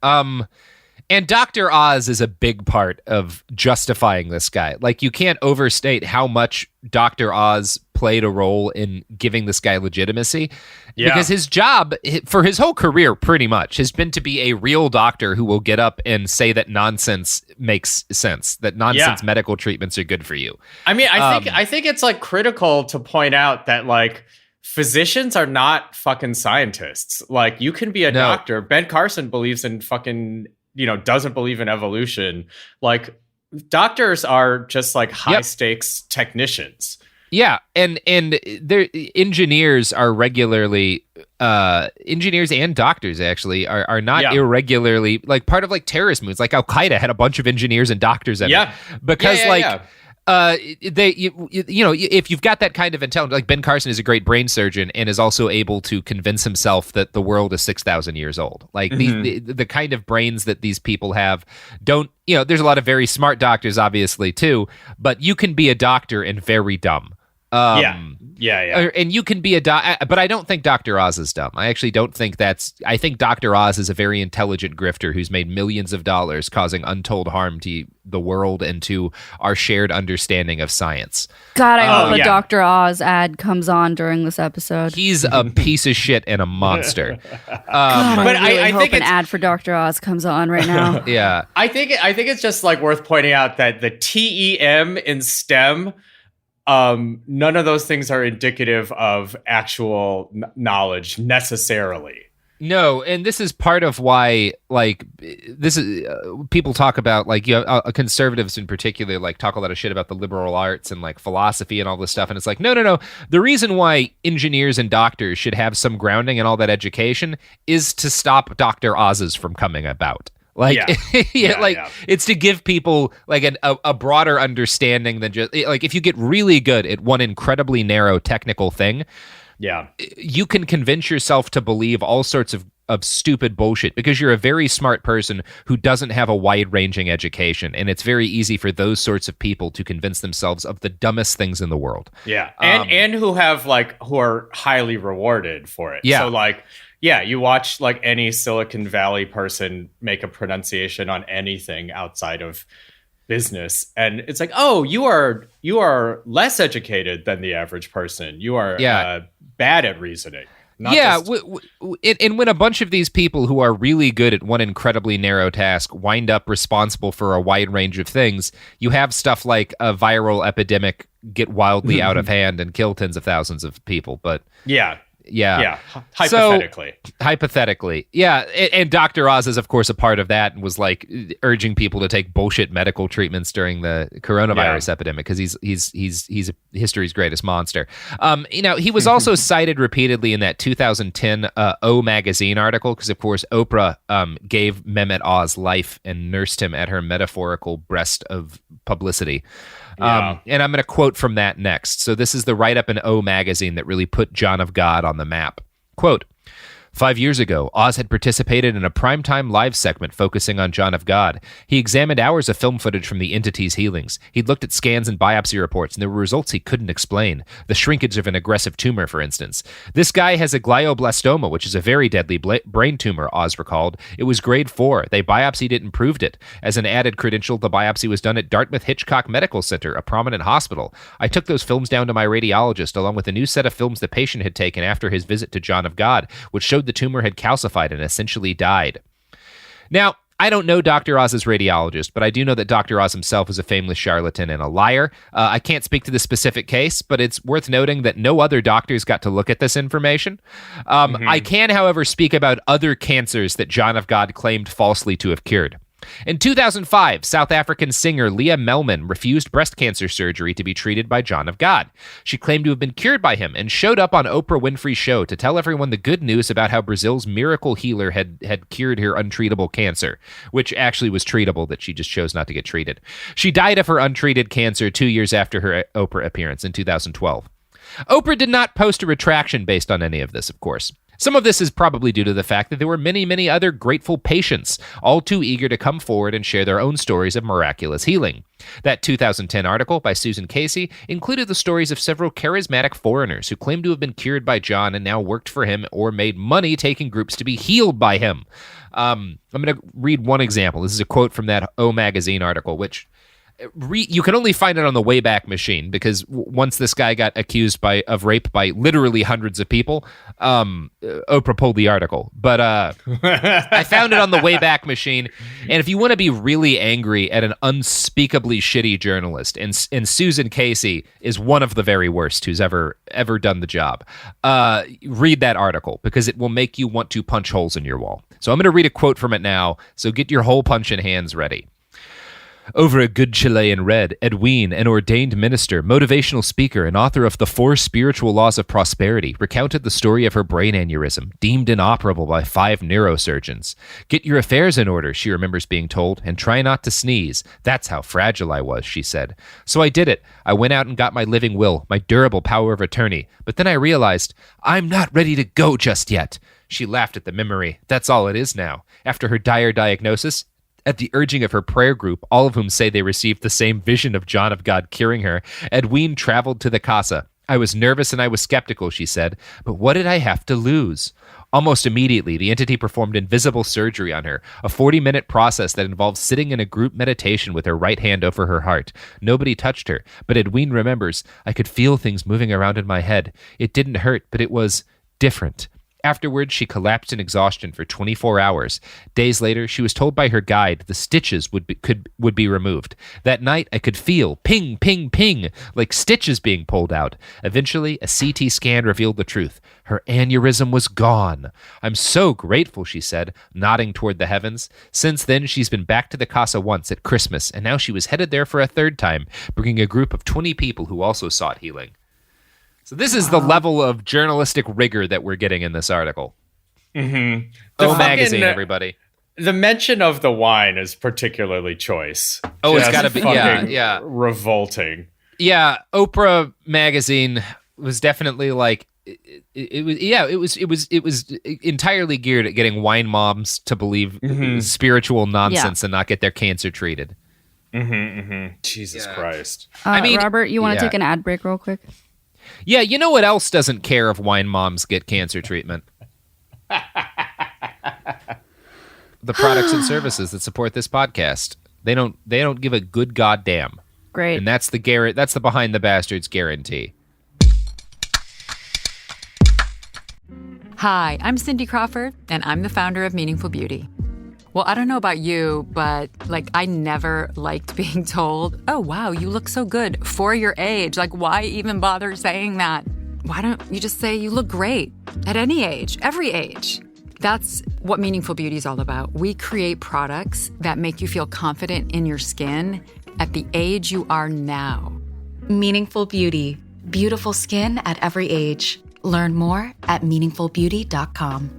And Dr. Oz is a big part of justifying this guy. Like, you can't overstate how much Dr. Oz played a role in giving this guy legitimacy. Yeah. Because his job, for his whole career, pretty much, has been to be a real doctor who will get up and say that nonsense makes sense, that nonsense medical treatments are good for you. I mean, I think it's, like, critical to point out that, like, physicians are not fucking scientists. Like, you can be a doctor. Ben Carson believes in fucking... you know, doesn't believe in evolution. Like, doctors are just like high stakes technicians. Yeah, and engineers are regularly engineers and doctors actually are not irregularly, like, part of like terrorist moves. Like Al-Qaeda had a bunch of engineers and doctors in it because you know, if you've got that kind of intelligence, like Ben Carson is a great brain surgeon and is also able to convince himself that the world is 6,000 years old. Like the kind of brains that these people have don't, you know, there's a lot of very smart doctors obviously too, but you can be a doctor and very dumb. And you can be but I don't think Dr. Oz is dumb. I actually don't think I think Dr. Oz is a very intelligent grifter who's made millions of dollars causing untold harm to the world and to our shared understanding of science. God, I hope a Dr. Oz ad comes on during this episode. He's a piece of shit and a monster. God, I hope an ad for Dr. Oz comes on right now. Yeah. I think it's just like worth pointing out that the TEM in STEM, none of those things are indicative of actual knowledge necessarily. No, and this is part of why, like, this is people talk about, like, you know, conservatives in particular, like, talk a lot of shit about the liberal arts and like philosophy and all this stuff, and it's like, no. The reason why engineers and doctors should have some grounding and all that education is to stop Dr. Oz's from coming about. Like, it's to give people like a broader understanding than just like, if you get really good at one incredibly narrow technical thing, you can convince yourself to believe all sorts of of stupid bullshit because you're a very smart person who doesn't have a wide-ranging education, and it's very easy for those sorts of people to convince themselves of the dumbest things in the world. Yeah, and who are highly rewarded for it. Yeah. So like, yeah, you watch like any Silicon Valley person make a pronunciation on anything outside of business, and it's like, oh, you are less educated than the average person. You are bad at reasoning. And when a bunch of these people who are really good at one incredibly narrow task wind up responsible for a wide range of things, you have stuff like a viral epidemic get wildly out of hand and kill tens of thousands of people. But hypothetically. Yeah. And Dr. Oz is, of course, a part of that and was like urging people to take bullshit medical treatments during the coronavirus epidemic because he's history's greatest monster. He was also cited repeatedly in that 2010 O Magazine article because, of course, Oprah gave Mehmet Oz life and nursed him at her metaphorical breast of publicity. And I'm going to quote from that next. So this is the write-up in O Magazine that really put John of God on the map. Quote, 5 years ago, Oz had participated in a primetime live segment focusing on John of God. He examined hours of film footage from the entity's healings. He'd looked at scans and biopsy reports, and there were results he couldn't explain. The shrinkage of an aggressive tumor, for instance. This guy has a glioblastoma, which is a very deadly brain tumor, Oz recalled. It was grade 4. They biopsied it and proved it. As an added credential, the biopsy was done at Dartmouth Hitchcock Medical Center, a prominent hospital. I took those films down to my radiologist, along with a new set of films the patient had taken after his visit to John of God, which showed the tumor had calcified and essentially died. Now, I don't know Dr. Oz's radiologist, but I do know that Dr. Oz himself is a famous charlatan and a liar. I can't speak to the specific case, but it's worth noting that no other doctors got to look at this information. I can, however, speak about other cancers that John of God claimed falsely to have cured. In 2005, South African singer Leah Melman refused breast cancer surgery to be treated by John of God. She claimed to have been cured by him and showed up on Oprah Winfrey's show to tell everyone the good news about how Brazil's miracle healer had cured her untreatable cancer, which actually was treatable, that she just chose not to get treated. She died of her untreated cancer 2 years after her Oprah appearance in 2012. Oprah did not post a retraction based on any of this, of course. Some of this is probably due to the fact that there were many, many other grateful patients, all too eager to come forward and share their own stories of miraculous healing. That 2010 article by Susan Casey included the stories of several charismatic foreigners who claimed to have been cured by John and now worked for him or made money taking groups to be healed by him. I'm going to read one example. This is a quote from that O Magazine article, which you can only find it on the Wayback Machine because once this guy got accused of rape by literally hundreds of people, Oprah pulled the article. But I found it on the Wayback Machine. And if you want to be really angry at an unspeakably shitty journalist, and Susan Casey is one of the very worst who's ever done the job, read that article because it will make you want to punch holes in your wall. So I'm going to read a quote from it now. So get your hole punching hands ready. Over a good Chilean red, Edwin, an ordained minister, motivational speaker, and author of The 4 Spiritual Laws of Prosperity, recounted the story of her brain aneurysm, deemed inoperable by 5 neurosurgeons. Get your affairs in order, she remembers being told, and try not to sneeze. That's how fragile I was, she said. So I did it. I went out and got my living will, my durable power of attorney. But then I realized, I'm not ready to go just yet. She laughed at the memory. That's all it is now. After her dire diagnosis, at the urging of her prayer group, all of whom say they received the same vision of John of God curing her, Edwin traveled to the casa. I was nervous and I was skeptical, she said, but what did I have to lose? Almost immediately, the entity performed invisible surgery on her, a 40-minute process that involved sitting in a group meditation with her right hand over her heart. Nobody touched her, but Edwin remembers, I could feel things moving around in my head. It didn't hurt, but it was different. Afterwards, she collapsed in exhaustion for 24 hours. Days later, she was told by her guide the stitches would be removed. That night, I could feel ping, ping, ping, like stitches being pulled out. Eventually, a CT scan revealed the truth. Her aneurysm was gone. I'm so grateful, she said, nodding toward the heavens. Since then, she's been back to the casa once at Christmas, and now she was headed there for a third time, bringing a group of 20 people who also sought healing. So this is the level of journalistic rigor that we're getting in this article. Mm-hmm. O Magazine, everybody. The mention of the wine is particularly choice. Oh, it's got to be, yeah. Revolting. Yeah, Oprah Magazine was definitely like, it was entirely geared at getting wine moms to believe spiritual nonsense and not get their cancer treated. Jesus Christ. I mean, Robert, you want to take an ad break real quick? Yeah, you know what else doesn't care if wine moms get cancer treatment? The products and services that support this podcast. They don't give a good goddamn. Great. And that's the Behind the Bastards guarantee. Hi, I'm Cindy Crawford, and I'm the founder of Meaningful Beauty. Well, I don't know about you, but I never liked being told, oh, wow, you look so good for your age. Why even bother saying that? Why don't you just say you look great at any age, every age? That's what Meaningful Beauty is all about. We create products that make you feel confident in your skin at the age you are now. Meaningful Beauty. Beautiful skin at every age. Learn more at meaningfulbeauty.com.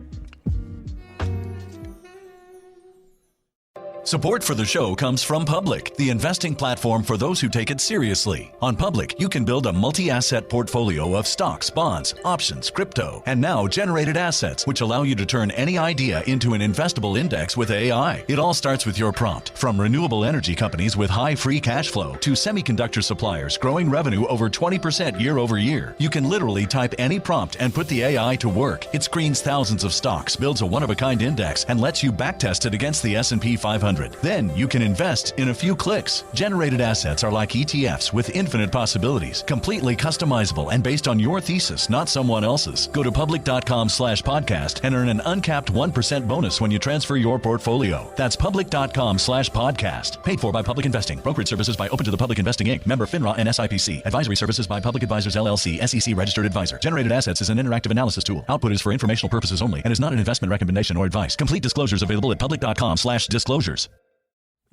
Support for the show comes from Public, the investing platform for those who take it seriously. On Public, you can build a multi-asset portfolio of stocks, bonds, options, crypto, and now generated assets, which allow you to turn any idea into an investable index with AI. It all starts with your prompt. From renewable energy companies with high free cash flow to semiconductor suppliers growing revenue over 20% year over year, you can literally type any prompt and put the AI to work. It screens thousands of stocks, builds a one-of-a-kind index, and lets you backtest it against the S&P 500. Then you can invest in a few clicks. Generated assets are like ETFs with infinite possibilities, completely customizable and based on your thesis, not someone else's. Go to public.com/podcast and earn an uncapped 1% bonus when you transfer your portfolio. That's public.com/podcast. Paid for by Public Investing. Brokerage services by Open to the Public Investing Inc. Member FINRA and SIPC. Advisory services by Public Advisors LLC, SEC registered advisor. Generated assets is an interactive analysis tool. Output is for informational purposes only and is not an investment recommendation or advice. Complete disclosures available at public.com/disclosures.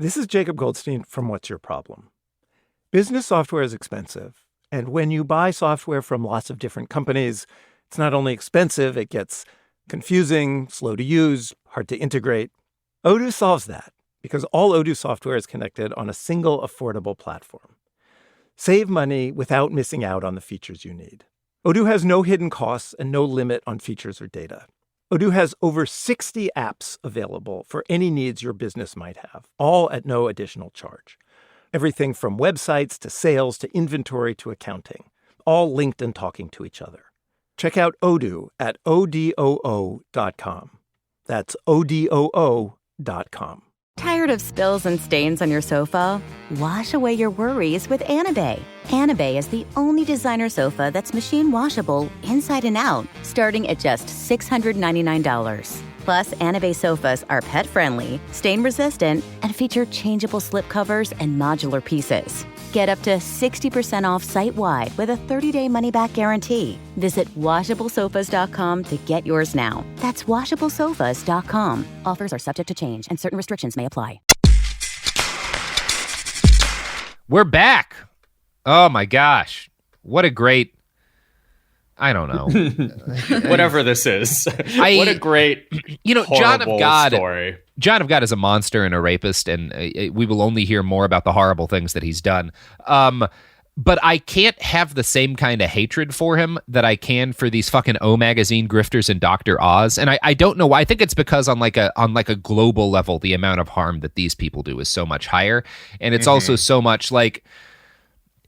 This is Jacob Goldstein from What's Your Problem? Business software is expensive, and when you buy software from lots of different companies, it's not only expensive, it gets confusing, slow to use, hard to integrate. Odoo solves that because all Odoo software is connected on a single affordable platform. Save money without missing out on the features you need. Odoo has no hidden costs and no limit on features or data. Odoo has over 60 apps available for any needs your business might have, all at no additional charge. Everything from websites to sales to inventory to accounting, all linked and talking to each other. Check out Odoo at odoo.com. That's odoo.com. Tired of spills and stains on your sofa? Wash away your worries with Anabay. Anabay is the only designer sofa that's machine washable inside and out, starting at just $699. Plus, Anabay sofas are pet-friendly, stain-resistant, and feature changeable slipcovers and modular pieces. Get up to 60% off site-wide with a 30-day money-back guarantee. Visit washablesofas.com to get yours now. That's washablesofas.com. Offers are subject to change, and certain restrictions may apply. We're back. Oh, my gosh. What a great... I don't know. Whatever this is. What a great, John of God story. John of God is a monster and a rapist, and we will only hear more about the horrible things that he's done. But I can't have the same kind of hatred for him that I can for these fucking O Magazine grifters and Dr. Oz. And I don't know why. I think it's because on like a global level, the amount of harm that these people do is so much higher. And it's also so much like...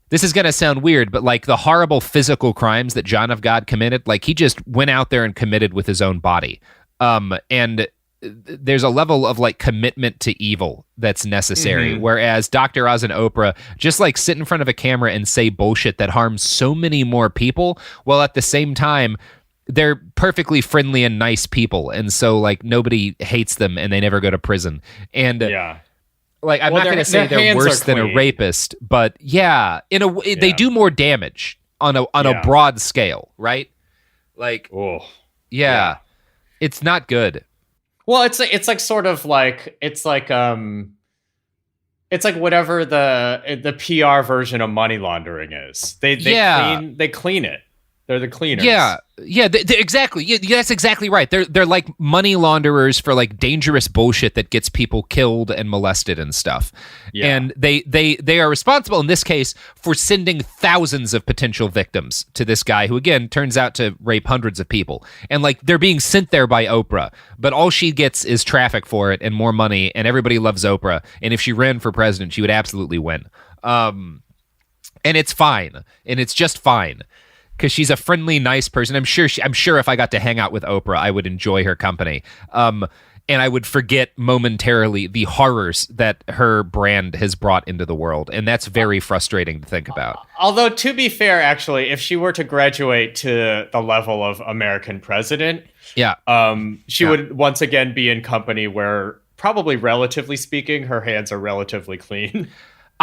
This is going to sound weird, but like the horrible physical crimes that John of God committed, like he just went out there and committed with his own body. And there's a level of like commitment to evil that's necessary. Whereas Dr. Oz and Oprah just like sit in front of a camera and say bullshit that harms so many more people, while at the same time, they're perfectly friendly and nice people. And so like nobody hates them and they never go to prison. And like, I'm not going to say they're worse than a rapist, but yeah, in a way, they do more damage on a broad scale, right? Like, it's not good. Well, it's like sort of like it's like whatever the PR version of money laundering is. They clean it. They're the cleaners. Yeah, exactly. Yeah, that's exactly right. They're like money launderers for like dangerous bullshit that gets people killed and molested and stuff. Yeah. And they are responsible in this case for sending thousands of potential victims to this guy who again turns out to rape hundreds of people. And like they're being sent there by Oprah, but all she gets is traffic for it and more money, and everybody loves Oprah. And if she ran for president, she would absolutely win. And it's fine. And it's just fine. Because she's a friendly, nice person. I'm sure if I got to hang out with Oprah, I would enjoy her company. And I would forget momentarily the horrors that her brand has brought into the world. And that's very frustrating to think about. Although, to be fair, actually, if she were to graduate to the level of American president, she would once again be in company where, probably relatively speaking, her hands are relatively clean.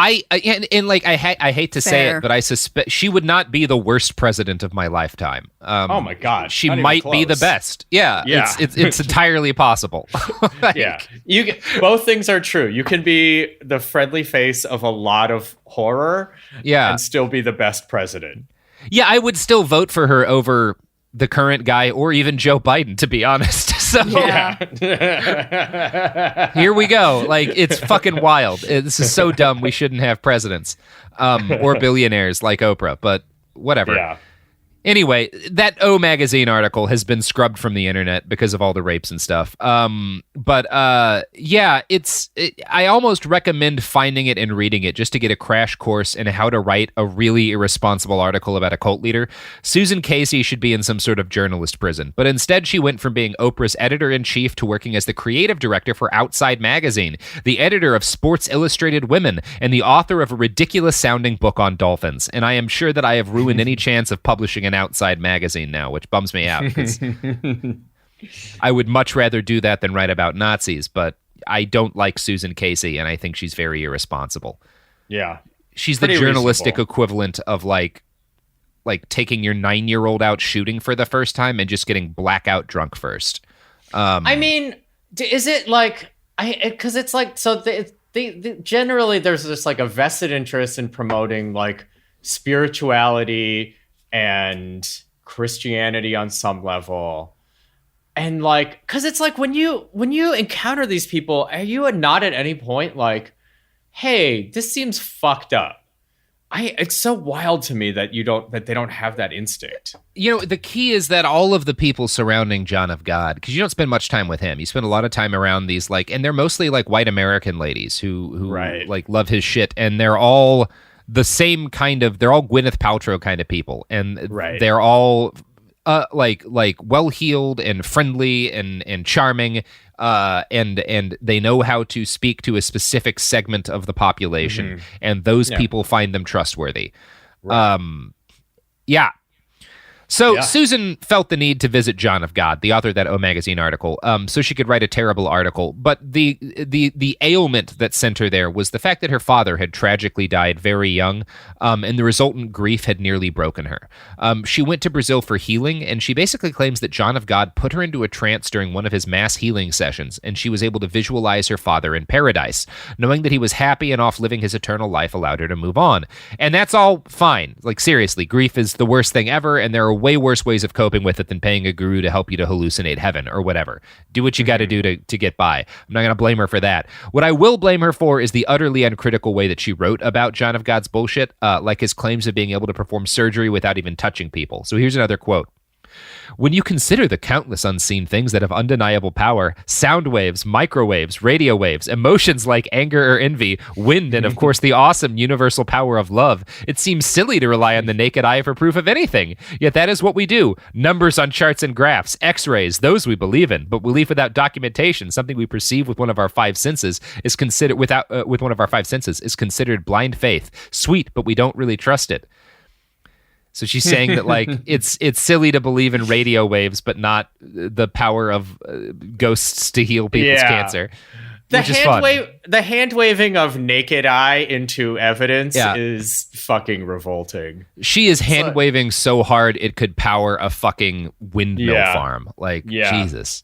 I hate to say it, but I suspect she would not be the worst president of my lifetime. Oh my God, she might be the best. Yeah. It's entirely possible. Both things are true. You can be the friendly face of a lot of horror, and still be the best president. Yeah, I would still vote for her over the current guy or even Joe Biden, to be honest. So here we go. Like, it's fucking wild. This is so dumb. We shouldn't have presidents or billionaires like Oprah, but whatever. Yeah. Anyway, that O Magazine article has been scrubbed from the internet because of all the rapes and stuff. I almost recommend finding it and reading it just to get a crash course in how to write a really irresponsible article about a cult leader. Susan Casey should be in some sort of journalist prison, but instead she went from being Oprah's editor-in-chief to working as the creative director for Outside Magazine, the editor of Sports Illustrated Women, and the author of a ridiculous-sounding book on dolphins. And I am sure that I have ruined any chance of publishing an Outside Magazine now, which bums me out because I would much rather do that than write about Nazis, but I don't like Susan Casey, and I think she's very irresponsible. Yeah. She's the journalistic equivalent of like taking your 9-year-old out shooting for the first time and just getting blackout drunk first. I mean, is it like, because it's like, so generally there's this like a vested interest in promoting like spirituality and Christianity on some level. And like, cause it's like when you encounter these people, are you not at any point like, hey, this seems fucked up? It's so wild to me that they don't have that instinct. You know, the key is that all of the people surrounding John of God, because you don't spend much time with him. You spend a lot of time around these like, and they're mostly like white American ladies who like love his shit, and they're all the same kind of, they're all Gwyneth Paltrow kind of people, and they're all like well-heeled and friendly and charming, and they know how to speak to a specific segment of the population, and those people find them trustworthy. So Susan felt the need to visit John of God, the author of that O Magazine article, so she could write a terrible article. But the ailment that sent her there was the fact that her father had tragically died very young, and the resultant grief had nearly broken her. She went to Brazil for healing, and she basically claims that John of God put her into a trance during one of his mass healing sessions, and she was able to visualize her father in paradise. Knowing that he was happy and off living his eternal life allowed her to move on. And that's all fine. Like, seriously, grief is the worst thing ever, and there are way worse ways of coping with it than paying a guru to help you to hallucinate heaven or whatever. Do what you got to do to get by. I'm not going to blame her for that. What I will blame her for is the utterly uncritical way that she wrote about John of God's bullshit, like his claims of being able to perform surgery without even touching people. So here's another quote. When you consider the countless unseen things that have undeniable power, sound waves, microwaves, radio waves, emotions like anger or envy, wind, and of course the awesome universal power of love, it seems silly to rely on the naked eye for proof of anything. Yet that is what we do. Numbers on charts and graphs, x-rays, those we believe in. But belief without documentation, something we perceive with one of our five senses, is considered is considered blind faith. Sweet, but we don't really trust it. So she's saying that like it's silly to believe in radio waves, but not the power of ghosts to heal people's cancer. The hand waving of naked eye into evidence is fucking revolting. She is hand waving so hard it could power a fucking windmill farm. Like Jesus.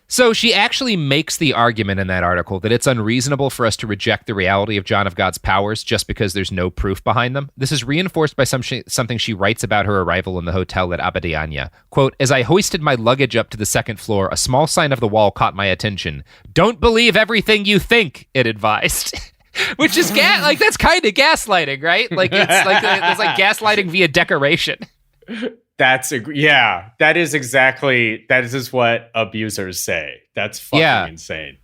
So she actually makes the argument in that article that it's unreasonable for us to reject the reality of John of God's powers just because there's no proof behind them. This is reinforced by something she writes about her arrival in the hotel at Abadiania. Quote, as I hoisted my luggage up to the second floor, a small sign of the wall caught my attention. Don't believe everything you think, it advised. Which is, that's kind of gaslighting, right? Like, it's like gaslighting via decoration. That is what abusers say. That's fucking insane.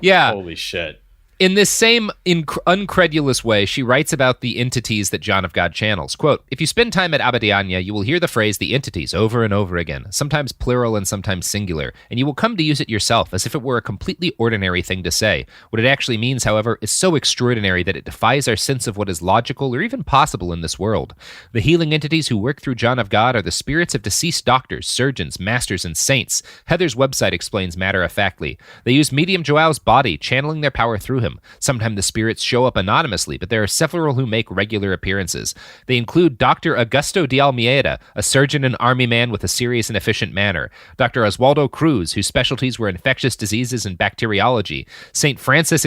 Yeah. Holy shit. In this same uncredulous way, she writes about the entities that John of God channels. Quote, if you spend time at Abadiania, you will hear the phrase the entities over and over again, sometimes plural and sometimes singular, and you will come to use it yourself as if it were a completely ordinary thing to say. What it actually means, however, is so extraordinary that it defies our sense of what is logical or even possible in this world. The healing entities who work through John of God are the spirits of deceased doctors, surgeons, masters, and saints. Heather's website explains matter-of-factly. They use Medium Joao's body, channeling their power through him. Sometimes the spirits show up anonymously, but there are several who make regular appearances. They include Dr. Augusto de Almeida, a surgeon and army man with a serious and efficient manner, Dr. Oswaldo Cruz, whose specialties were infectious diseases and bacteriology, St. Francis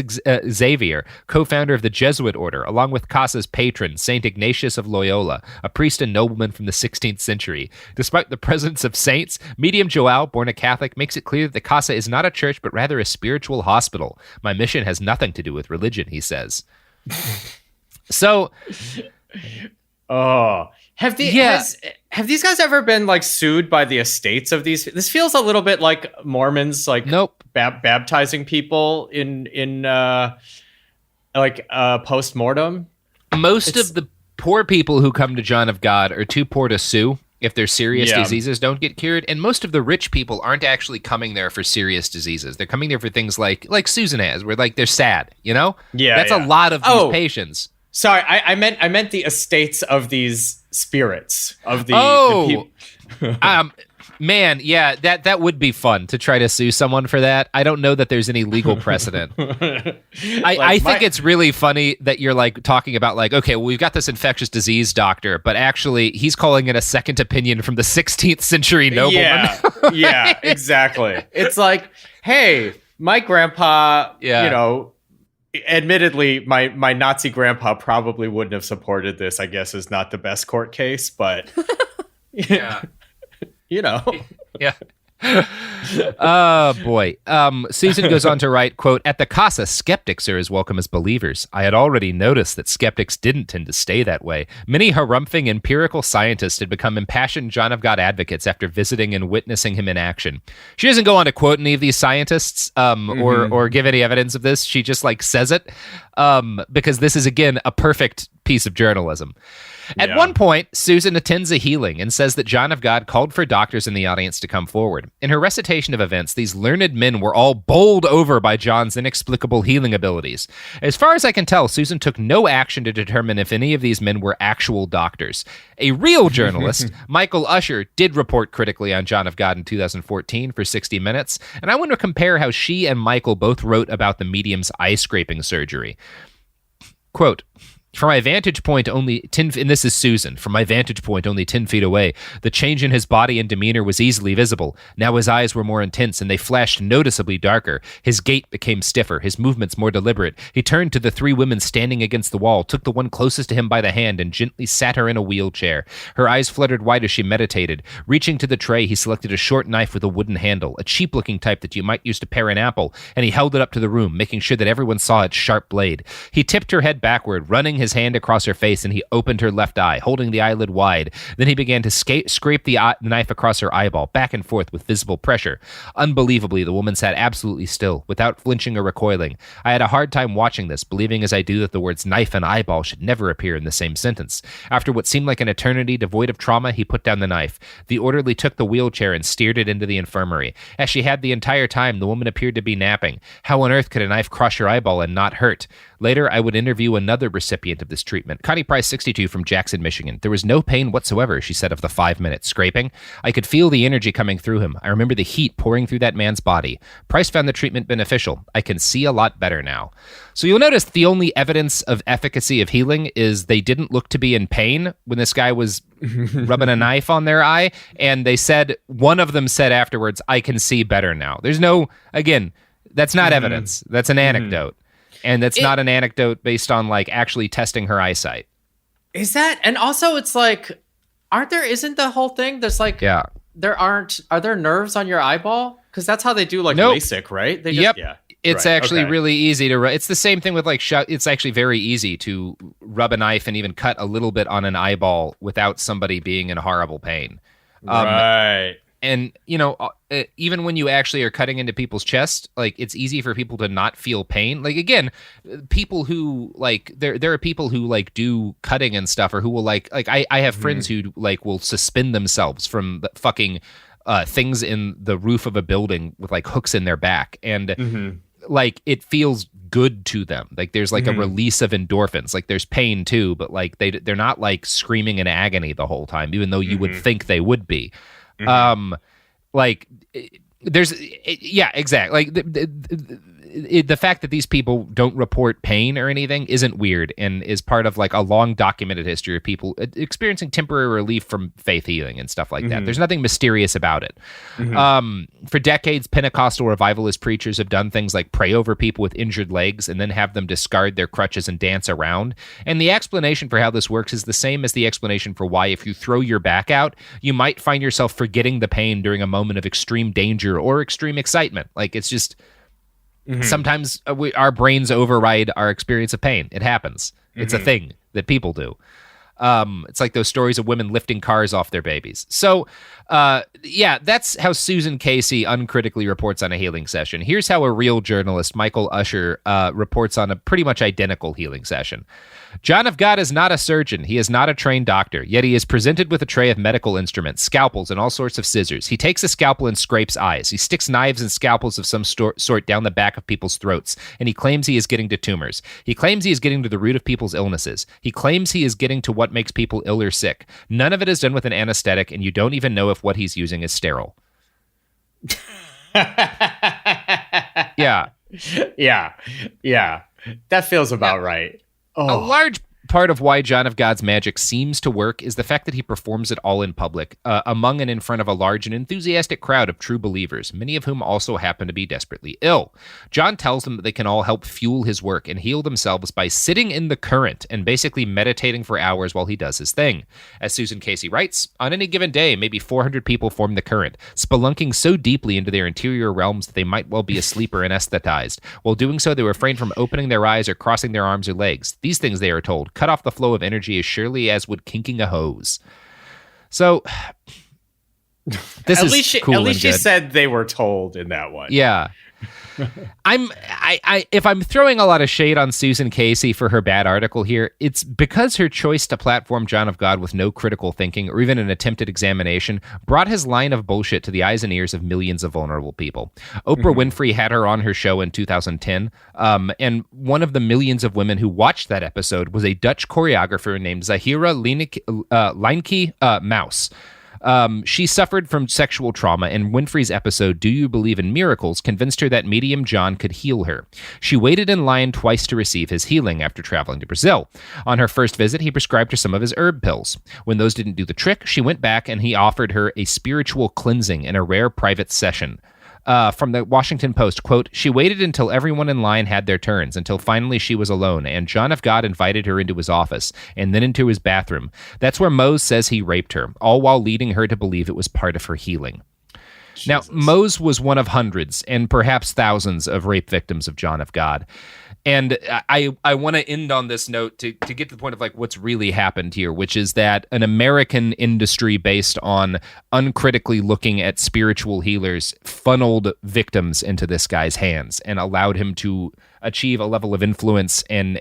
Xavier, co-founder of the Jesuit order, along with Casa's patron, St. Ignatius of Loyola, a priest and nobleman from the 16th century. Despite the presence of saints, Medium Joao, born a Catholic, makes it clear that the Casa is not a church, but rather a spiritual hospital. My mission has nothing to do with religion, he says. So, have these guys ever been like sued by the estates of these? This feels a little bit like Mormons, like baptizing people in post-mortem. Most of the poor people who come to John of God are too poor to sue if their serious diseases don't get cured, and most of the rich people aren't actually coming there for serious diseases. They're coming there for things like Susan has, where like they're sad, you know? Yeah, that's a lot of these patients. Sorry, I meant the estates of these spirits of the people. Man, yeah, that would be fun to try to sue someone for that. I don't know that there's any legal precedent. I think it's really funny that you're like talking about like, okay, well, we've got this infectious disease doctor, but actually he's calling it a second opinion from the 16th century nobleman. Yeah, exactly. It's like, hey, my grandpa, you know, admittedly, my Nazi grandpa probably wouldn't have supported this, I guess is not the best court case, but yeah. You know. Yeah. Oh, boy. Susan goes on to write, quote, at the Casa, skeptics are as welcome as believers. I had already noticed that skeptics didn't tend to stay that way. Many harumphing empirical scientists had become impassioned John of God advocates after visiting and witnessing him in action. She doesn't go on to quote any of these scientists or give any evidence of this. She just like says it because this is, again, a perfect piece of journalism. At one point, Susan attends a healing and says that John of God called for doctors in the audience to come forward. In her recitation of events, these learned men were all bowled over by John's inexplicable healing abilities. As far as I can tell, Susan took no action to determine if any of these men were actual doctors. A real journalist, Michael Usher, did report critically on John of God in 2014 for 60 Minutes, and I want to compare how she and Michael both wrote about the medium's eye-scraping surgery. Quote, from my vantage point, only 10, and this is Susan, from my vantage point only 10 feet away, the change in his body and demeanor was easily visible. Now his eyes were more intense, and they flashed noticeably darker. His gait became stiffer, his movements more deliberate. He turned to the three women standing against the wall, took the one closest to him by the hand, and gently sat her in a wheelchair. Her eyes fluttered wide as she meditated. Reaching to the tray, he selected a short knife with a wooden handle, a cheap-looking type that you might use to pare an apple, and he held it up to the room, making sure that everyone saw its sharp blade. He tipped her head backward, running his hand across her face, and he opened her left eye, holding the eyelid wide. Then he began to scrape the knife across her eyeball, back and forth with visible pressure. Unbelievably, the woman sat absolutely still, without flinching or recoiling. I had a hard time watching this, believing as I do that the words knife and eyeball should never appear in the same sentence. After what seemed like an eternity devoid of trauma, he put down the knife. The orderly took the wheelchair and steered it into the infirmary. As she had the entire time, the woman appeared to be napping. How on earth could a knife crush her eyeball and not hurt? Later, I would interview another recipient of this treatment, Connie Price, 62, from Jackson, Michigan. There was no pain whatsoever, she said, of the 5-minute scraping. I could feel the energy coming through him. I remember the heat pouring through that man's body. Price found the treatment beneficial. I can see a lot better now. So you'll notice the only evidence of efficacy of healing is they didn't look to be in pain when this guy was rubbing a knife on their eye. And they said, one of them said afterwards, I can see better now. There's no, again, that's not evidence. That's an anecdote. And that's not an anecdote based on like actually testing her eyesight. Is that? And also it's like, isn't the whole thing, there's like, are there nerves on your eyeball? Because that's how they do like LASIK, right? They just, It's actually really easy to it's the same thing with like it's actually very easy to rub a knife and even cut a little bit on an eyeball without somebody being in horrible pain. Right. And, you know, even when you actually are cutting into people's chest, like, it's easy for people to not feel pain. Like, again, people who, like, there are people who, like, do cutting and stuff, or who will, like I have friends who, like, will suspend themselves from the fucking things in the roof of a building with, like, hooks in their back. And, like, it feels good to them. Like, there's, like, a release of endorphins. Like, there's pain, too, but, like, they're not, like, screaming in agony the whole time, even though you would think they would be. Like, there's, yeah, exactly. Like, the fact that these people don't report pain or anything isn't weird, and is part of like a long documented history of people experiencing temporary relief from faith healing and stuff like that. There's nothing mysterious about it. For decades, Pentecostal revivalist preachers have done things like pray over people with injured legs and then have them discard their crutches and dance around. And the explanation for how this works is the same as the explanation for why, if you throw your back out, you might find yourself forgetting the pain during a moment of extreme danger or extreme excitement. Like, it's just... Sometimes our brains override our experience of pain. It happens. It's a thing that people do. It's like those stories of women lifting cars off their babies. So, yeah, that's how Susan Casey uncritically reports on a healing session. Here's how a real journalist, Michael Usher, reports on a pretty much identical healing session. John of God is not a surgeon. He is not a trained doctor, yet he is presented with a tray of medical instruments, scalpels, and all sorts of scissors. He takes a scalpel and scrapes eyes. He sticks knives and scalpels of some sort down the back of people's throats, and he claims he is getting to tumors. He claims he is getting to the root of people's illnesses. He claims he is getting to what makes people ill or sick. None of it is done with an anesthetic, and you don't even know if what he's using is sterile. Yeah. That feels about right. A large part of why John of God's magic seems to work is the fact that he performs it all in public, among and in front of a large and enthusiastic crowd of true believers, many of whom also happen to be desperately ill. John tells them that they can all help fuel his work and heal themselves by sitting in the current and basically meditating for hours while he does his thing. As Susan Casey writes, on any given day, maybe 400 people form the current, spelunking so deeply into their interior realms that they might well be asleep or anesthetized. While doing so, they refrain from opening their eyes or crossing their arms or legs. These things, they are told, cut off the flow of energy as surely as would kinking a hose. So, this at is least cool. At least and she good. said they were told in that one. Yeah. If I'm throwing a lot of shade on Susan Casey for her bad article here, it's because her choice to platform John of God with no critical thinking or even an attempted examination brought his line of bullshit to the eyes and ears of millions of vulnerable people. Oprah Winfrey had her on her show in 2010, and one of the millions of women who watched that episode was a Dutch choreographer named Zahira Leinke Mouse. She suffered from sexual trauma, and Winfrey's episode, Do You Believe in Miracles?, convinced her that medium John could heal her. She waited in line twice to receive his healing after traveling to Brazil. On her first visit, he prescribed her some of his herb pills. When those didn't do the trick, she went back and he offered her a spiritual cleansing in a rare private session. From the Washington Post, quote, she waited until everyone in line had their turns, until finally she was alone, and John of God invited her into his office, and then into his bathroom. That's where Mose says he raped her, all while leading her to believe it was part of her healing. Jesus. Now, Mose was one of hundreds, and perhaps thousands, of rape victims of John of God. And I want to end on this note to get to the point of like what's really happened here, which is that an American industry based on uncritically looking at spiritual healers funneled victims into this guy's hands and allowed him to achieve a level of influence and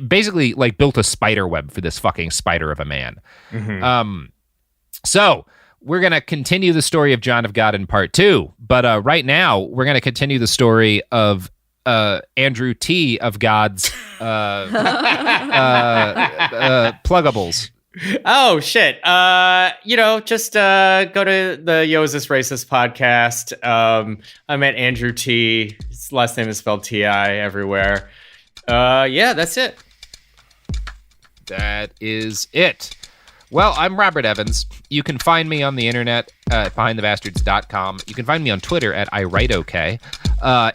basically like built a spider web for this fucking spider of a man. So we're going to continue the story of John of God in part 2, but right now we're going to continue the story of Andrew T. of God's pluggables. Oh, shit. Just go to the Yo, Is This Racist podcast. I met Andrew T. His last name is spelled T-I everywhere. That's it. That is it. Well, I'm Robert Evans. You can find me on the internet at behindthebastards.com. You can find me on Twitter at iWriteOK.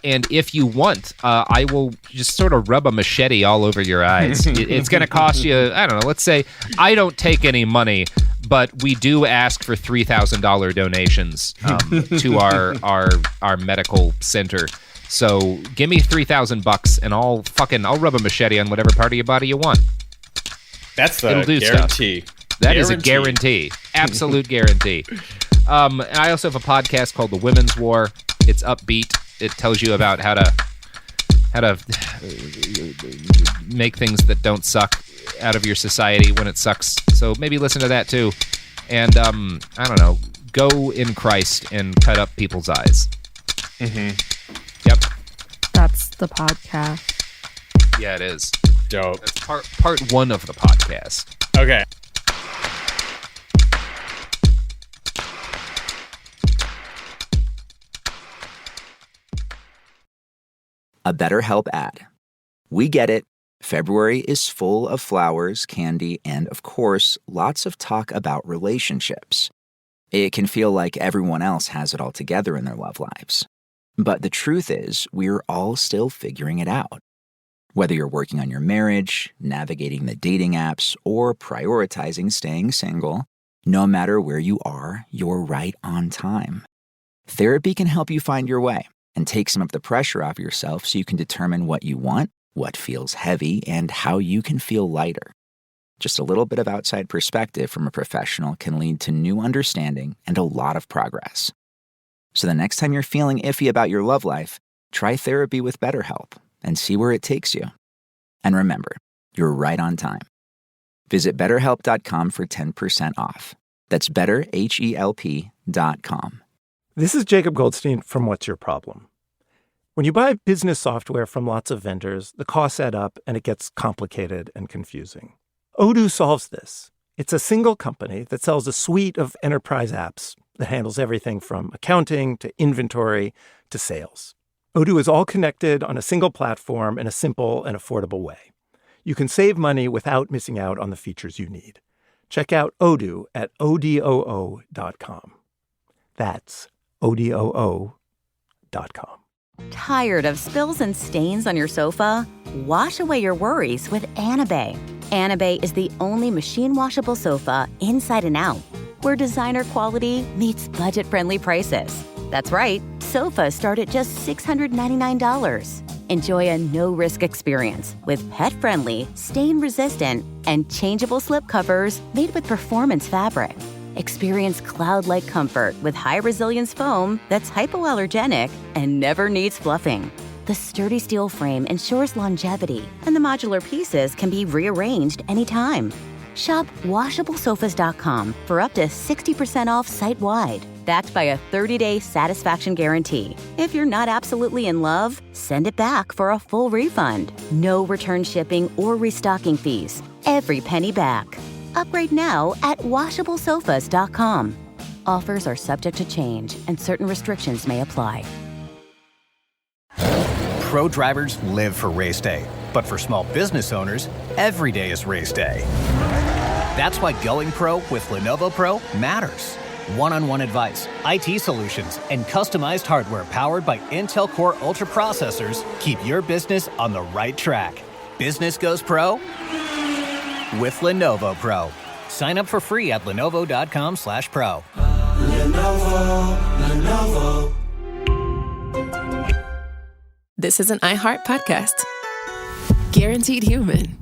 And if you want, I will just sort of rub a machete all over your eyes. It's going to cost you, I don't know, let's say I don't take any money, but we do ask for $3,000 donations to our medical center. So give me $3,000 and I'll rub a machete on whatever part of your body you want. That's the guarantee. That is a guarantee. Absolute guarantee. And I also have a podcast called The Women's War. It's upbeat. It tells you about how to make things that don't suck out of your society when it sucks. So maybe listen to that too. And I don't know, go in Christ and cut up people's eyes. Mm-hmm. Yep. That's the podcast. Yeah, it is. Dope. That's part one of the podcast. Okay. A BetterHelp ad. We get it. February is full of flowers, candy, and, of course, lots of talk about relationships. It can feel like everyone else has it all together in their love lives. But the truth is, we're all still figuring it out. Whether you're working on your marriage, navigating the dating apps, or prioritizing staying single, no matter where you are, you're right on time. Therapy can help you find your way and take some of the pressure off yourself so you can determine what you want, what feels heavy, and how you can feel lighter. Just a little bit of outside perspective from a professional can lead to new understanding and a lot of progress. So the next time you're feeling iffy about your love life, try therapy with BetterHelp and see where it takes you. And remember, you're right on time. Visit BetterHelp.com for 10% off. That's BetterHelp.com. This is Jacob Goldstein from What's Your Problem? When you buy business software from lots of vendors, the costs add up and it gets complicated and confusing. Odoo solves this. It's a single company that sells a suite of enterprise apps that handles everything from accounting to inventory to sales. Odoo is all connected on a single platform in a simple and affordable way. You can save money without missing out on the features you need. Check out Odoo at odoo.com. That's odoo.com. Tired of spills and stains on your sofa? Wash away your worries with Anabay. Anabay is the only machine washable sofa inside and out, where designer quality meets budget-friendly prices. That's right, sofas start at just $699. Enjoy a no-risk experience with pet-friendly, stain-resistant, and changeable slip covers made with performance fabric. Experience cloud-like comfort with high-resilience foam that's hypoallergenic and never needs fluffing. The sturdy steel frame ensures longevity, and the modular pieces can be rearranged anytime. Shop WashableSofas.com for up to 60% off site-wide, backed by a 30-day satisfaction guarantee. If you're not absolutely in love, send it back for a full refund. No return shipping or restocking fees. Every penny back. Upgrade now at WashableSofas.com. Offers are subject to change, and certain restrictions may apply. Pro drivers live for race day, but for small business owners, every day is race day. That's why going pro with Lenovo Pro matters. One-on-one advice, IT solutions, and customized hardware powered by Intel Core Ultra processors keep your business on the right track. Business goes pro with Lenovo Pro. Sign up for free at lenovo.com/pro. Lenovo. This is an iHeart podcast. Guaranteed human.